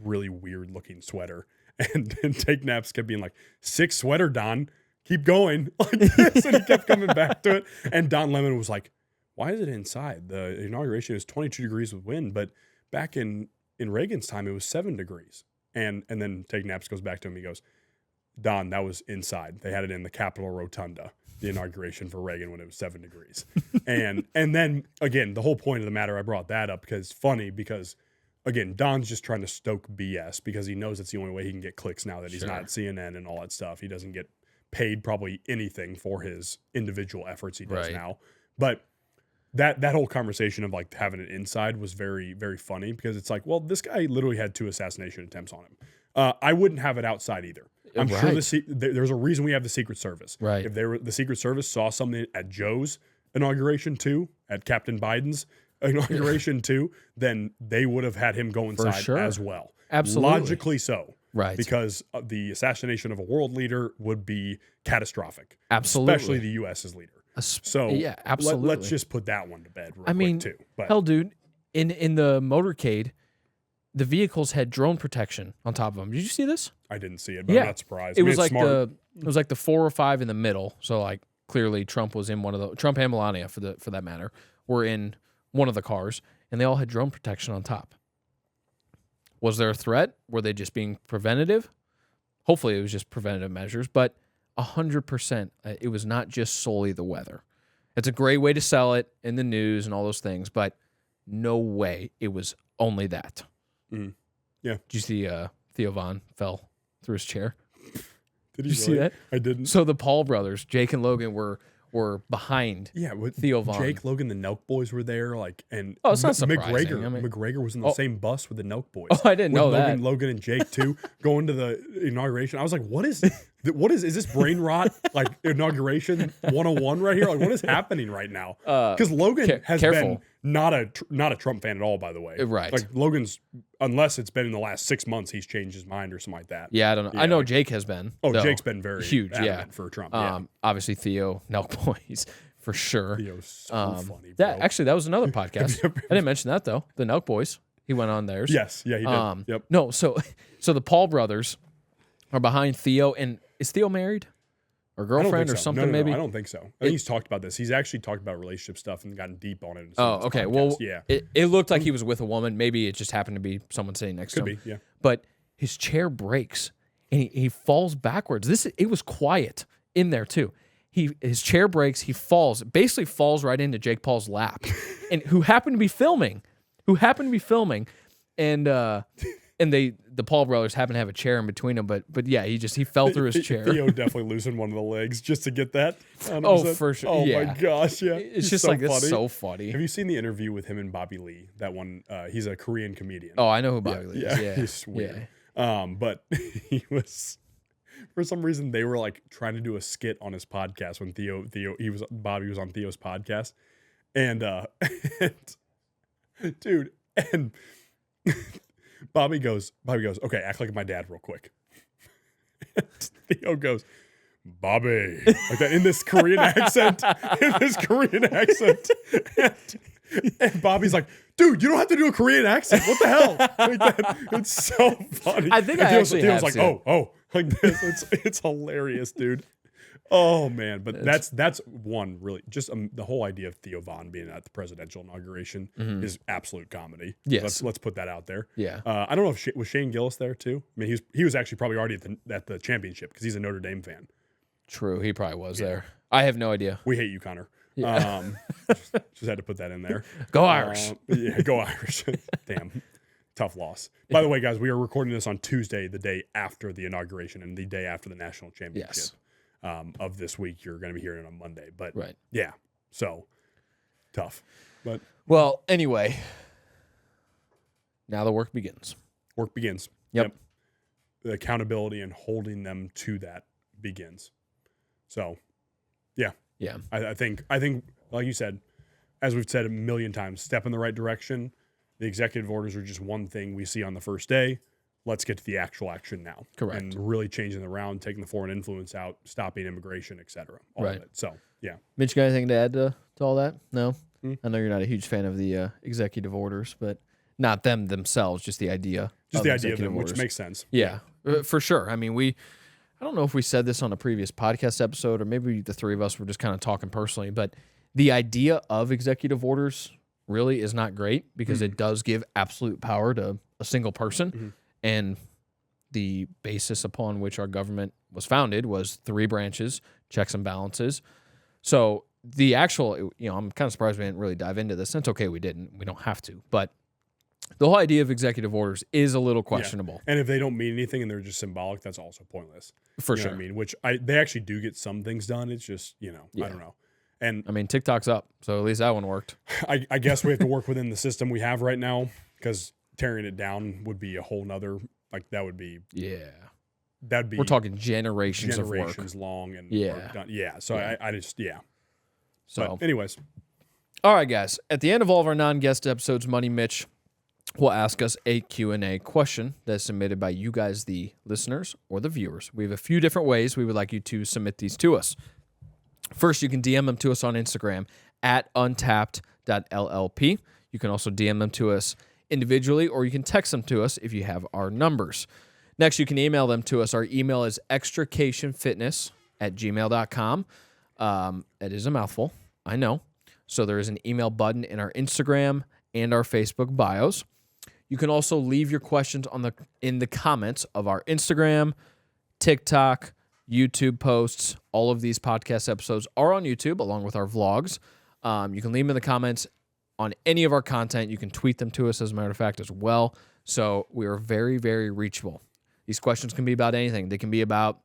really weird looking sweater, and Take Naps kept being like, "Sick sweater, Don, keep going," like this, and he kept coming back to it, and Don Lemon was like, "Why is it inside? The inauguration is 22 degrees with wind, but back in Reagan's time it was 7 degrees." And then Take Naps goes back to him. He goes, "Don, that was inside. They had it in the Capitol Rotunda, the inauguration for Reagan when it was 7 degrees." And then again, the whole point of the matter, I brought that up because it's funny because again, Don's just trying to stoke BS because he knows it's the only way he can get clicks now that he's not at CNN and all that stuff. He doesn't get paid probably anything for his individual efforts he does Right. now. But that whole conversation of like having it inside was very, very funny because it's like, well, this guy literally had 2 assassination attempts on him. I wouldn't have it outside either. I'm sure Right. there's a reason we have the Secret Service. Right. If the Secret Service saw something at Joe's inauguration too, at Captain Biden's inauguration too, then they would have had him go inside sure. as well. Absolutely. Logically so. Right. Because the assassination of a world leader would be catastrophic. Absolutely. Especially the U.S.'s leader. So yeah, absolutely. Let's just put that one to bed real I mean, quick too. But hell, dude, in the motorcade, the vehicles had drone protection on top of them. Did you see this? I didn't see it, but Yeah. I'm not surprised. It I mean, was it's like smart. it was like the 4 or 5 in the middle. So like clearly Trump was in one of the Trump and Melania for that matter were in one of the cars, and they all had drone protection on top. Was there a threat? Were they just being preventative? Hopefully, it was just preventative measures, but 100%, it was not just solely the weather. It's a great way to sell it in the news and all those things, but no way it was only that. Mhm. Yeah. Did you see Theo Von fell through his chair? Did you see that? I didn't. So the Paul brothers, Jake and Logan, were behind Yeah, with Theo Von. Jake, Logan, the Nelk boys were there, like, and Oh, it's not surprising. McGregor, I mean- McGregor was in the same bus with the Nelk boys. Oh, I didn't With know Logan, that. Logan and Jake too, going to the inauguration. I was like, is this brain rot? Like inauguration 101 right here? Like, what is happening right now? Because Logan has careful. been not a Trump fan at all, by the way. Right. Like Logan's, unless it's been in the last 6 months, he's changed his mind or something like that. Yeah, I don't know. I know Jake has been. Oh, though. Jake's been very huge, yeah, adamant for Trump. Yeah. Obviously Theo, Nelk Boys for sure. Theo's so funny, bro. That was another podcast. I didn't mention that though. The Nelk Boys. He went on theirs. Yes, yeah, he did. Yep. No, so the Paul brothers are behind Theo, and is Theo married or I don't girlfriend think or so. something? No, maybe I don't think so. I think he's talked about this. He's actually talked about relationship stuff and gotten deep on it. in some of Oh, his okay. podcasts. Well, yeah, it looked like he was with a woman. Maybe it just happened to be someone sitting next could to him. be. Yeah, But his chair breaks and he falls backwards. It was quiet in there too. His chair breaks. He basically falls right into Jake Paul's lap, and who happened to be filming, and the Paul brothers happen to have a chair in between them. But yeah, he fell through his chair. Theo definitely losing one of the legs just to get that. 100%. Oh, for sure. Oh Yeah. my gosh, yeah. It's He's just so like funny. it's so funny. Have you seen the interview with him and Bobby Lee? That one. He's a Korean comedian. Oh, I know who Bobby Lee is. yeah, Yeah, he's weird. Yeah. But he was. For some reason, they were like trying to do a skit on his podcast when Bobby was on Theo's podcast, and dude, and Bobby goes, okay, act like my dad real quick. And Theo goes, Bobby, like that in this Korean accent, and Bobby's like, dude, you don't have to do a Korean accent. What the hell? Like that. It's so funny. I think and I actually Theo's have like, seen oh, like this. It's hilarious, dude. Oh man, but that's one really just the whole idea of Theo Von being at the presidential inauguration is absolute comedy. Yes. Let's put that out there. Yeah. I don't know if was Shane Gillis there too. I mean, he was actually probably already at the championship because he's a Notre Dame fan. True, he probably was there. I have no idea. We hate you, Connor. Yeah. Just had to put that in there. Go Irish. Yeah, go Irish. Damn. Tough loss. By the way, guys, we are recording this on Tuesday, the day after the inauguration and the day after the national championship. Yes. Of this week. You're going to be hearing it on Monday. But Right. yeah, so tough. But Well, anyway, now the work begins. work begins. Yep. The accountability and holding them to that begins. So, yeah. Yeah. I think, like you said, as we've said a million times, step in the right direction. The executive orders are just one thing we see on the first day. Let's get to the actual action now. Correct. And really changing the round, taking the foreign influence out, stopping immigration, et cetera. All Right. of it. So, yeah. Mitch, got anything to add to all that? No? Hmm. I know you're not a huge fan of the executive orders, but not them themselves, just the idea. Just the idea of executive them, which orders. makes sense. Yeah, for sure. I mean, I don't know if we said this on a previous podcast episode, or maybe the three of us were just kind of talking personally, but the idea of executive orders really is not great because it does give absolute power to a single person. And the basis upon which our government was founded was 3 branches, checks and balances. So the actual, I'm kind of surprised we didn't really dive into this. That's okay, we didn't. We don't have to. But the whole idea of executive orders is a little questionable. And if they don't mean anything and they're just symbolic, that's also pointless. For You know sure. what I mean, which they actually do get some things done. It's just, I don't know. And I mean, TikTok's up, so at least that one worked. I guess we have to work within the system we have right now because tearing it down would be a whole nother, like that would be, that'd be We're talking generations of work. generations long and Yeah. work done. Yeah. So Yeah. I just, So, But anyways, all right, guys. At the end of all of our non-guest episodes, Money Mitch will ask us a Q&A question that's submitted by you guys, the listeners or the viewers. We have a few different ways we would like you to submit these to us. First, you can DM them to us on Instagram at untapped.llp. You can also DM them to us individually, or you can text them to us if you have our numbers. Next, you can email them to us. Our email is extricationfitness@gmail.com. It is a mouthful, I know. So there is an email button in our Instagram and our Facebook bios. You can also leave your questions in the comments of our Instagram, TikTok, YouTube posts. All of these podcast episodes are on YouTube along with our vlogs. You can leave them in the comments on any of our content. You can tweet them to us, as a matter of fact, as well. So we are very, very reachable. These questions can be about anything. They can be about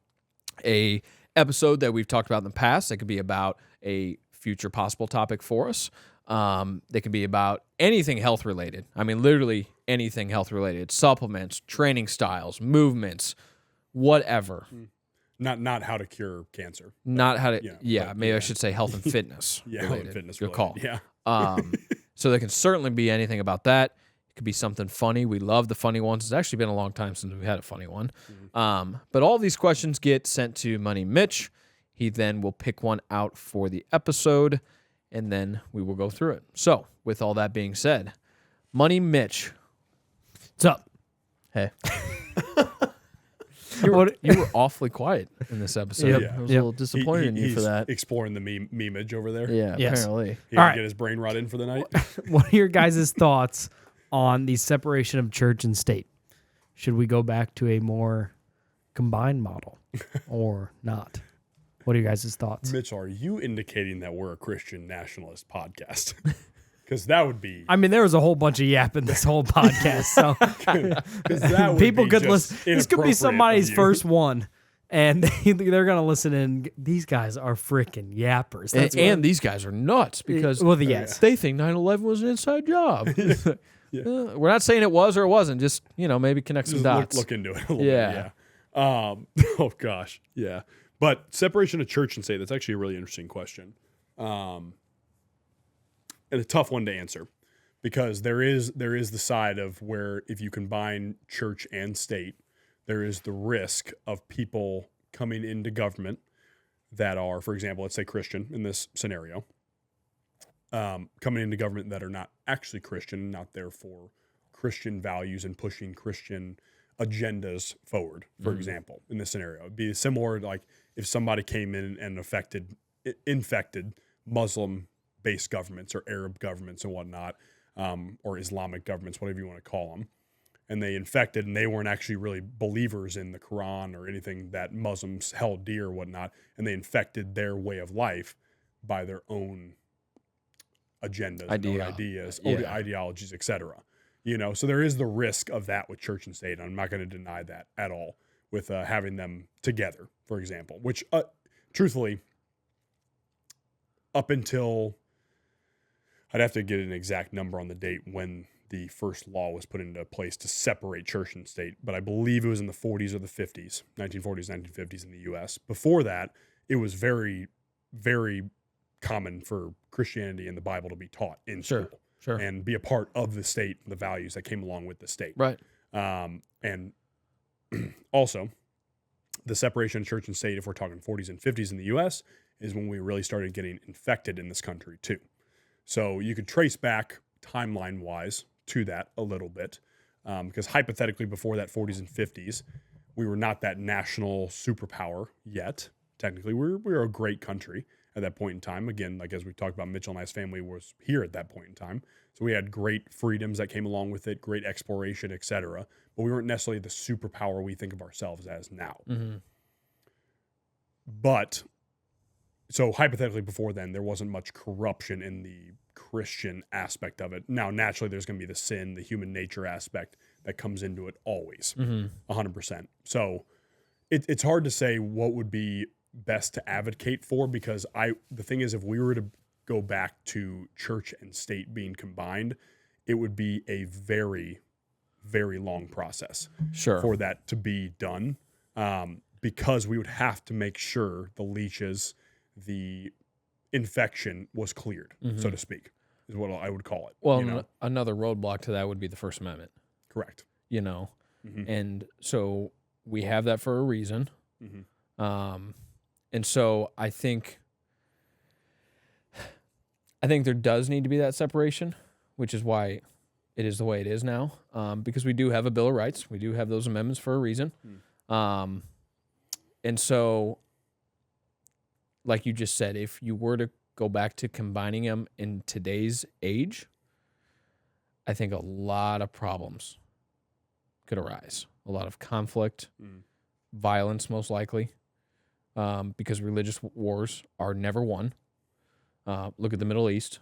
a episode that we've talked about in the past. They could be about a future possible topic for us. They can be about anything health related. I mean, literally anything health related. Supplements, training styles, movements, whatever. Not how to cure cancer. Not how to, maybe I should say health and fitness. Health and fitness. Good call. Yeah. So there can certainly be anything about that. It could be something funny. We love the funny ones. It's actually been a long time since we've had a funny one. But all of these questions get sent to Money Mitch. He then will pick one out for the episode, and then we will go through it. So with all that being said, Money Mitch. What's up? Hey. You were awfully quiet in this episode. Yep. I was a little disappointed in you for that. Exploring the memeage over there. Yeah, Yes. apparently. He didn't All right. get his brain rot in for the night. What are your guys' thoughts on the separation of church and state? Should we go back to a more combined model or not? What are your guys' thoughts? Mitch, are you indicating that we're a Christian nationalist podcast? Because that would be. I mean, there was a whole bunch of yap in this whole podcast, so 'cause that would people be could just listen. This could be inappropriate somebody's of you. first one, and they're gonna listen. And these guys are freaking yappers. That's And these guys are nuts because yes, they think 9/11 was an inside job. We're not saying it was or it wasn't. Just, maybe connect some Just dots. look into it a little Yeah. bit. Yeah. Oh gosh. Yeah. But separation of church and state, that's actually a really interesting question. And a tough one to answer because there is the side of where if you combine church and state, there is the risk of people coming into government that are, for example, let's say Christian in this scenario, coming into government that are not actually Christian, not there for Christian values and pushing Christian agendas forward, for example, in this scenario. It'd be similar to like if somebody came in and infected Muslim-based governments or Arab governments and whatnot, or Islamic governments, whatever you want to call them, and they infected and they weren't actually really believers in the Quran or anything that Muslims held dear or whatnot, and they infected their way of life by their own agendas, ideas, ideologies, etc. So there is the risk of that with church and state. I'm not going to deny that at all with having them together, for example, which truthfully, up until I'd have to get an exact number on the date when the first law was put into place to separate church and state, but I believe it was in the 40s or the 50s, 1940s, 1950s in the U.S. Before that, it was very, very common for Christianity and the Bible to be taught in school. Sure. And be a part of the state, the values that came along with the state. Right. And also, the separation of church and state, if we're talking 40s and 50s in the U.S., is when we really started getting infected in this country too. So you could trace back timeline-wise to that a little bit, because hypothetically before that 40s and 50s, we were not that national superpower yet. Technically, we were a great country at that point in time. Again, like as we talked about, Mitchell and I's family was here at that point in time. So we had great freedoms that came along with it, great exploration, etc. But we weren't necessarily the superpower we think of ourselves as now. But so hypothetically before then, there wasn't much corruption in the Christian aspect of it. Now, naturally, there's going to be the sin, the human nature aspect that comes into it always, 100%. So it's hard to say what would be best to advocate for, because the thing is, if we were to go back to church and state being combined, it would be a very, very long process for that to be done, because we would have to make sure the leeches, the infection was cleared, so to speak, is what I would call it. Well, another roadblock to that would be the First Amendment. Correct. And so we have that for a reason. And so I think I think there does need to be that separation, which is why it is the way it is now, because we do have a Bill of Rights. We do have those amendments for a reason. And so, like you just said, if you were to go back to combining them in today's age, I think a lot of problems could arise. A lot of conflict, violence, most likely, because religious wars are never won. Look at the Middle East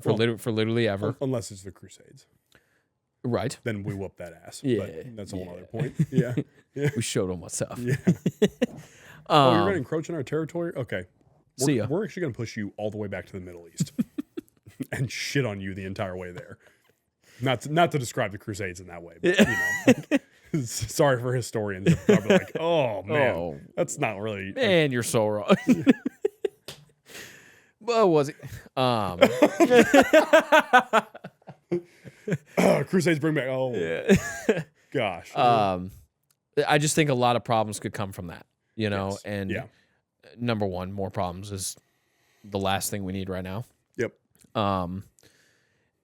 for literally ever. Unless it's the Crusades. Right. Then we whoop that ass. Yeah. But that's a whole other point. Yeah. We showed them what's up. Yeah. Oh, you're going to encroach on our territory? Okay. See ya. We're actually going to push you all the way back to the Middle East and shit on you the entire way there. Not to describe the Crusades in that way, but, sorry for historians. They're probably like, oh, man, that's not really. Man, you're so wrong. What was it? Crusades bring back. Oh, yeah. Gosh. I just think a lot of problems could come from that, Yes. and number one, more problems is the last thing we need right now. Yep.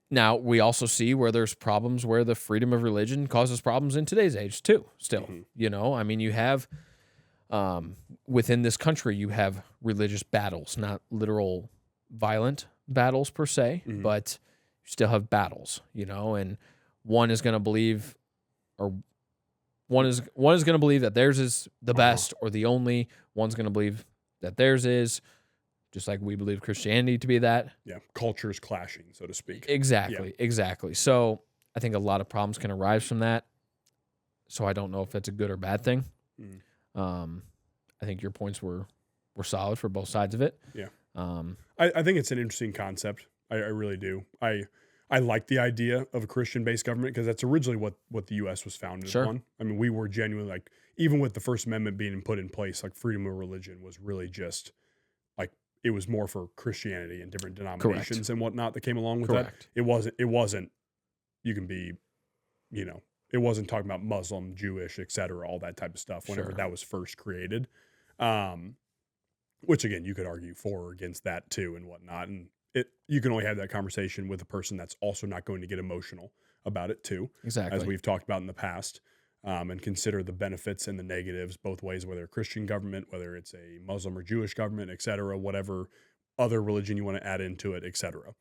Now, we also see where there's problems where the freedom of religion causes problems in today's age, too, still. I mean, you have, within this country, you have religious battles, not literal violent battles per se, but you still have battles, and one is going to believe, or one is going to believe that theirs is the best or the only. One's going to believe that theirs is, just like we believe Christianity to be that. Yeah, cultures clashing, so to speak. Exactly. So I think a lot of problems can arise from that. So I don't know if that's a good or bad thing. I think your points were solid for both sides of it. Yeah. I think it's an interesting concept. I really do. I like the idea of a Christian-based government because that's originally what the U.S. was founded on. I mean, we were genuinely, like, even with the First Amendment being put in place, like, freedom of religion was really just, like, it was more for Christianity and different denominations and whatnot that came along with that. It wasn't, you can be, it wasn't talking about Muslim, Jewish, et cetera, all that type of stuff whenever that was first created. Which, again, you could argue for or against that too and whatnot. And you can only have that conversation with a person that's also not going to get emotional about it too. Exactly. As we've talked about in the past, and consider the benefits and the negatives both ways, whether a Christian government, whether it's a Muslim or Jewish government, et cetera, whatever other religion you want to add into it, et cetera.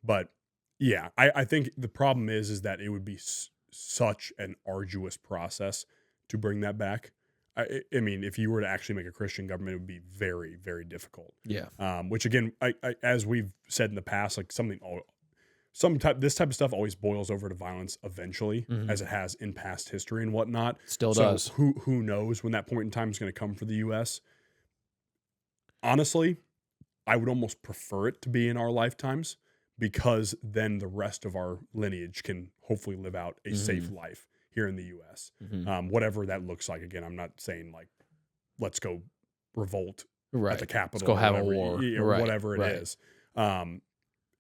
But yeah, I think the problem is that it would be such an arduous process to bring that back. I mean, if you were to actually make a Christian government, it would be very, very difficult. Yeah. Which again, as we've said in the past, like this type of stuff always boils over to violence eventually, as it has in past history and whatnot. Still does. Who knows when that point in time is going to come for the U.S. Honestly, I would almost prefer it to be in our lifetimes because then the rest of our lineage can hopefully live out a safe life here in the U.S. Whatever that looks like. Again, I'm not saying like, let's go revolt at the Capitol. Let's go have a war. Or whatever it is.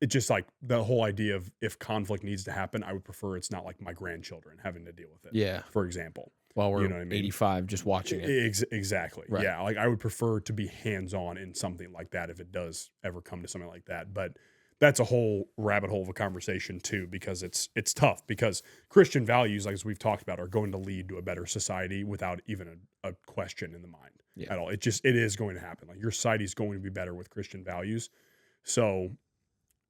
It's just like the whole idea of if conflict needs to happen, I would prefer it's not like my grandchildren having to deal with it. Yeah. For example. While we're 85 just watching it. Exactly. Right. Yeah. Like I would prefer to be hands-on in something like that if it does ever come to something like that. But that's a whole rabbit hole of a conversation too, because it's tough because Christian values, like as we've talked about, are going to lead to a better society without even a question in the mind at all. It is going to happen. Like your society is going to be better with Christian values. So,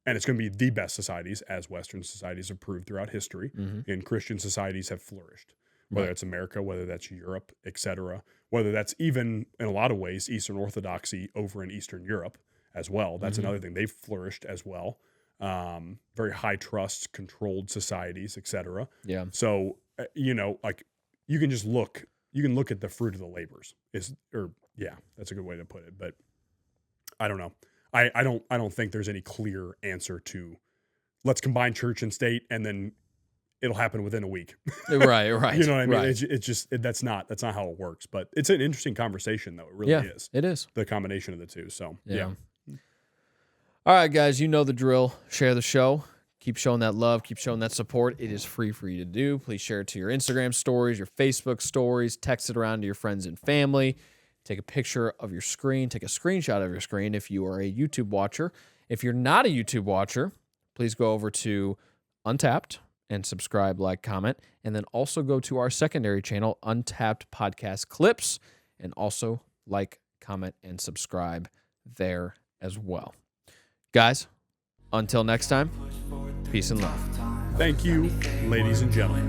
and it's going to be the best societies as Western societies have proved throughout history, and Christian societies have flourished, whether it's America, whether that's Europe, et cetera, whether that's even in a lot of ways, Eastern Orthodoxy over in Eastern Europe as well. That's another thing. They've flourished as well. Very high trust, controlled societies, et cetera. Yeah. So, like you can just look at the fruit of the labors that's a good way to put it. But I don't know. I don't think there's any clear answer to let's combine church and state and then it'll happen within a week. Right. You know what I mean? Right. It's just that's not how it works. But it's an interesting conversation though. It really is. It is. The combination of the two. So yeah. All right, guys, you know the drill. Share the show. Keep showing that love. Keep showing that support. It is free for you to do. Please share it to your Instagram stories, your Facebook stories. Text it around to your friends and family. Take a picture of your screen. Take a screenshot of your screen if you are a YouTube watcher. If you're not a YouTube watcher, please go over to Untapped and subscribe, like, comment, and then also go to our secondary channel, Untapped Podcast Clips, and also like, comment, and subscribe there as well. Guys, until next time, peace and love. Thank you, ladies and gentlemen.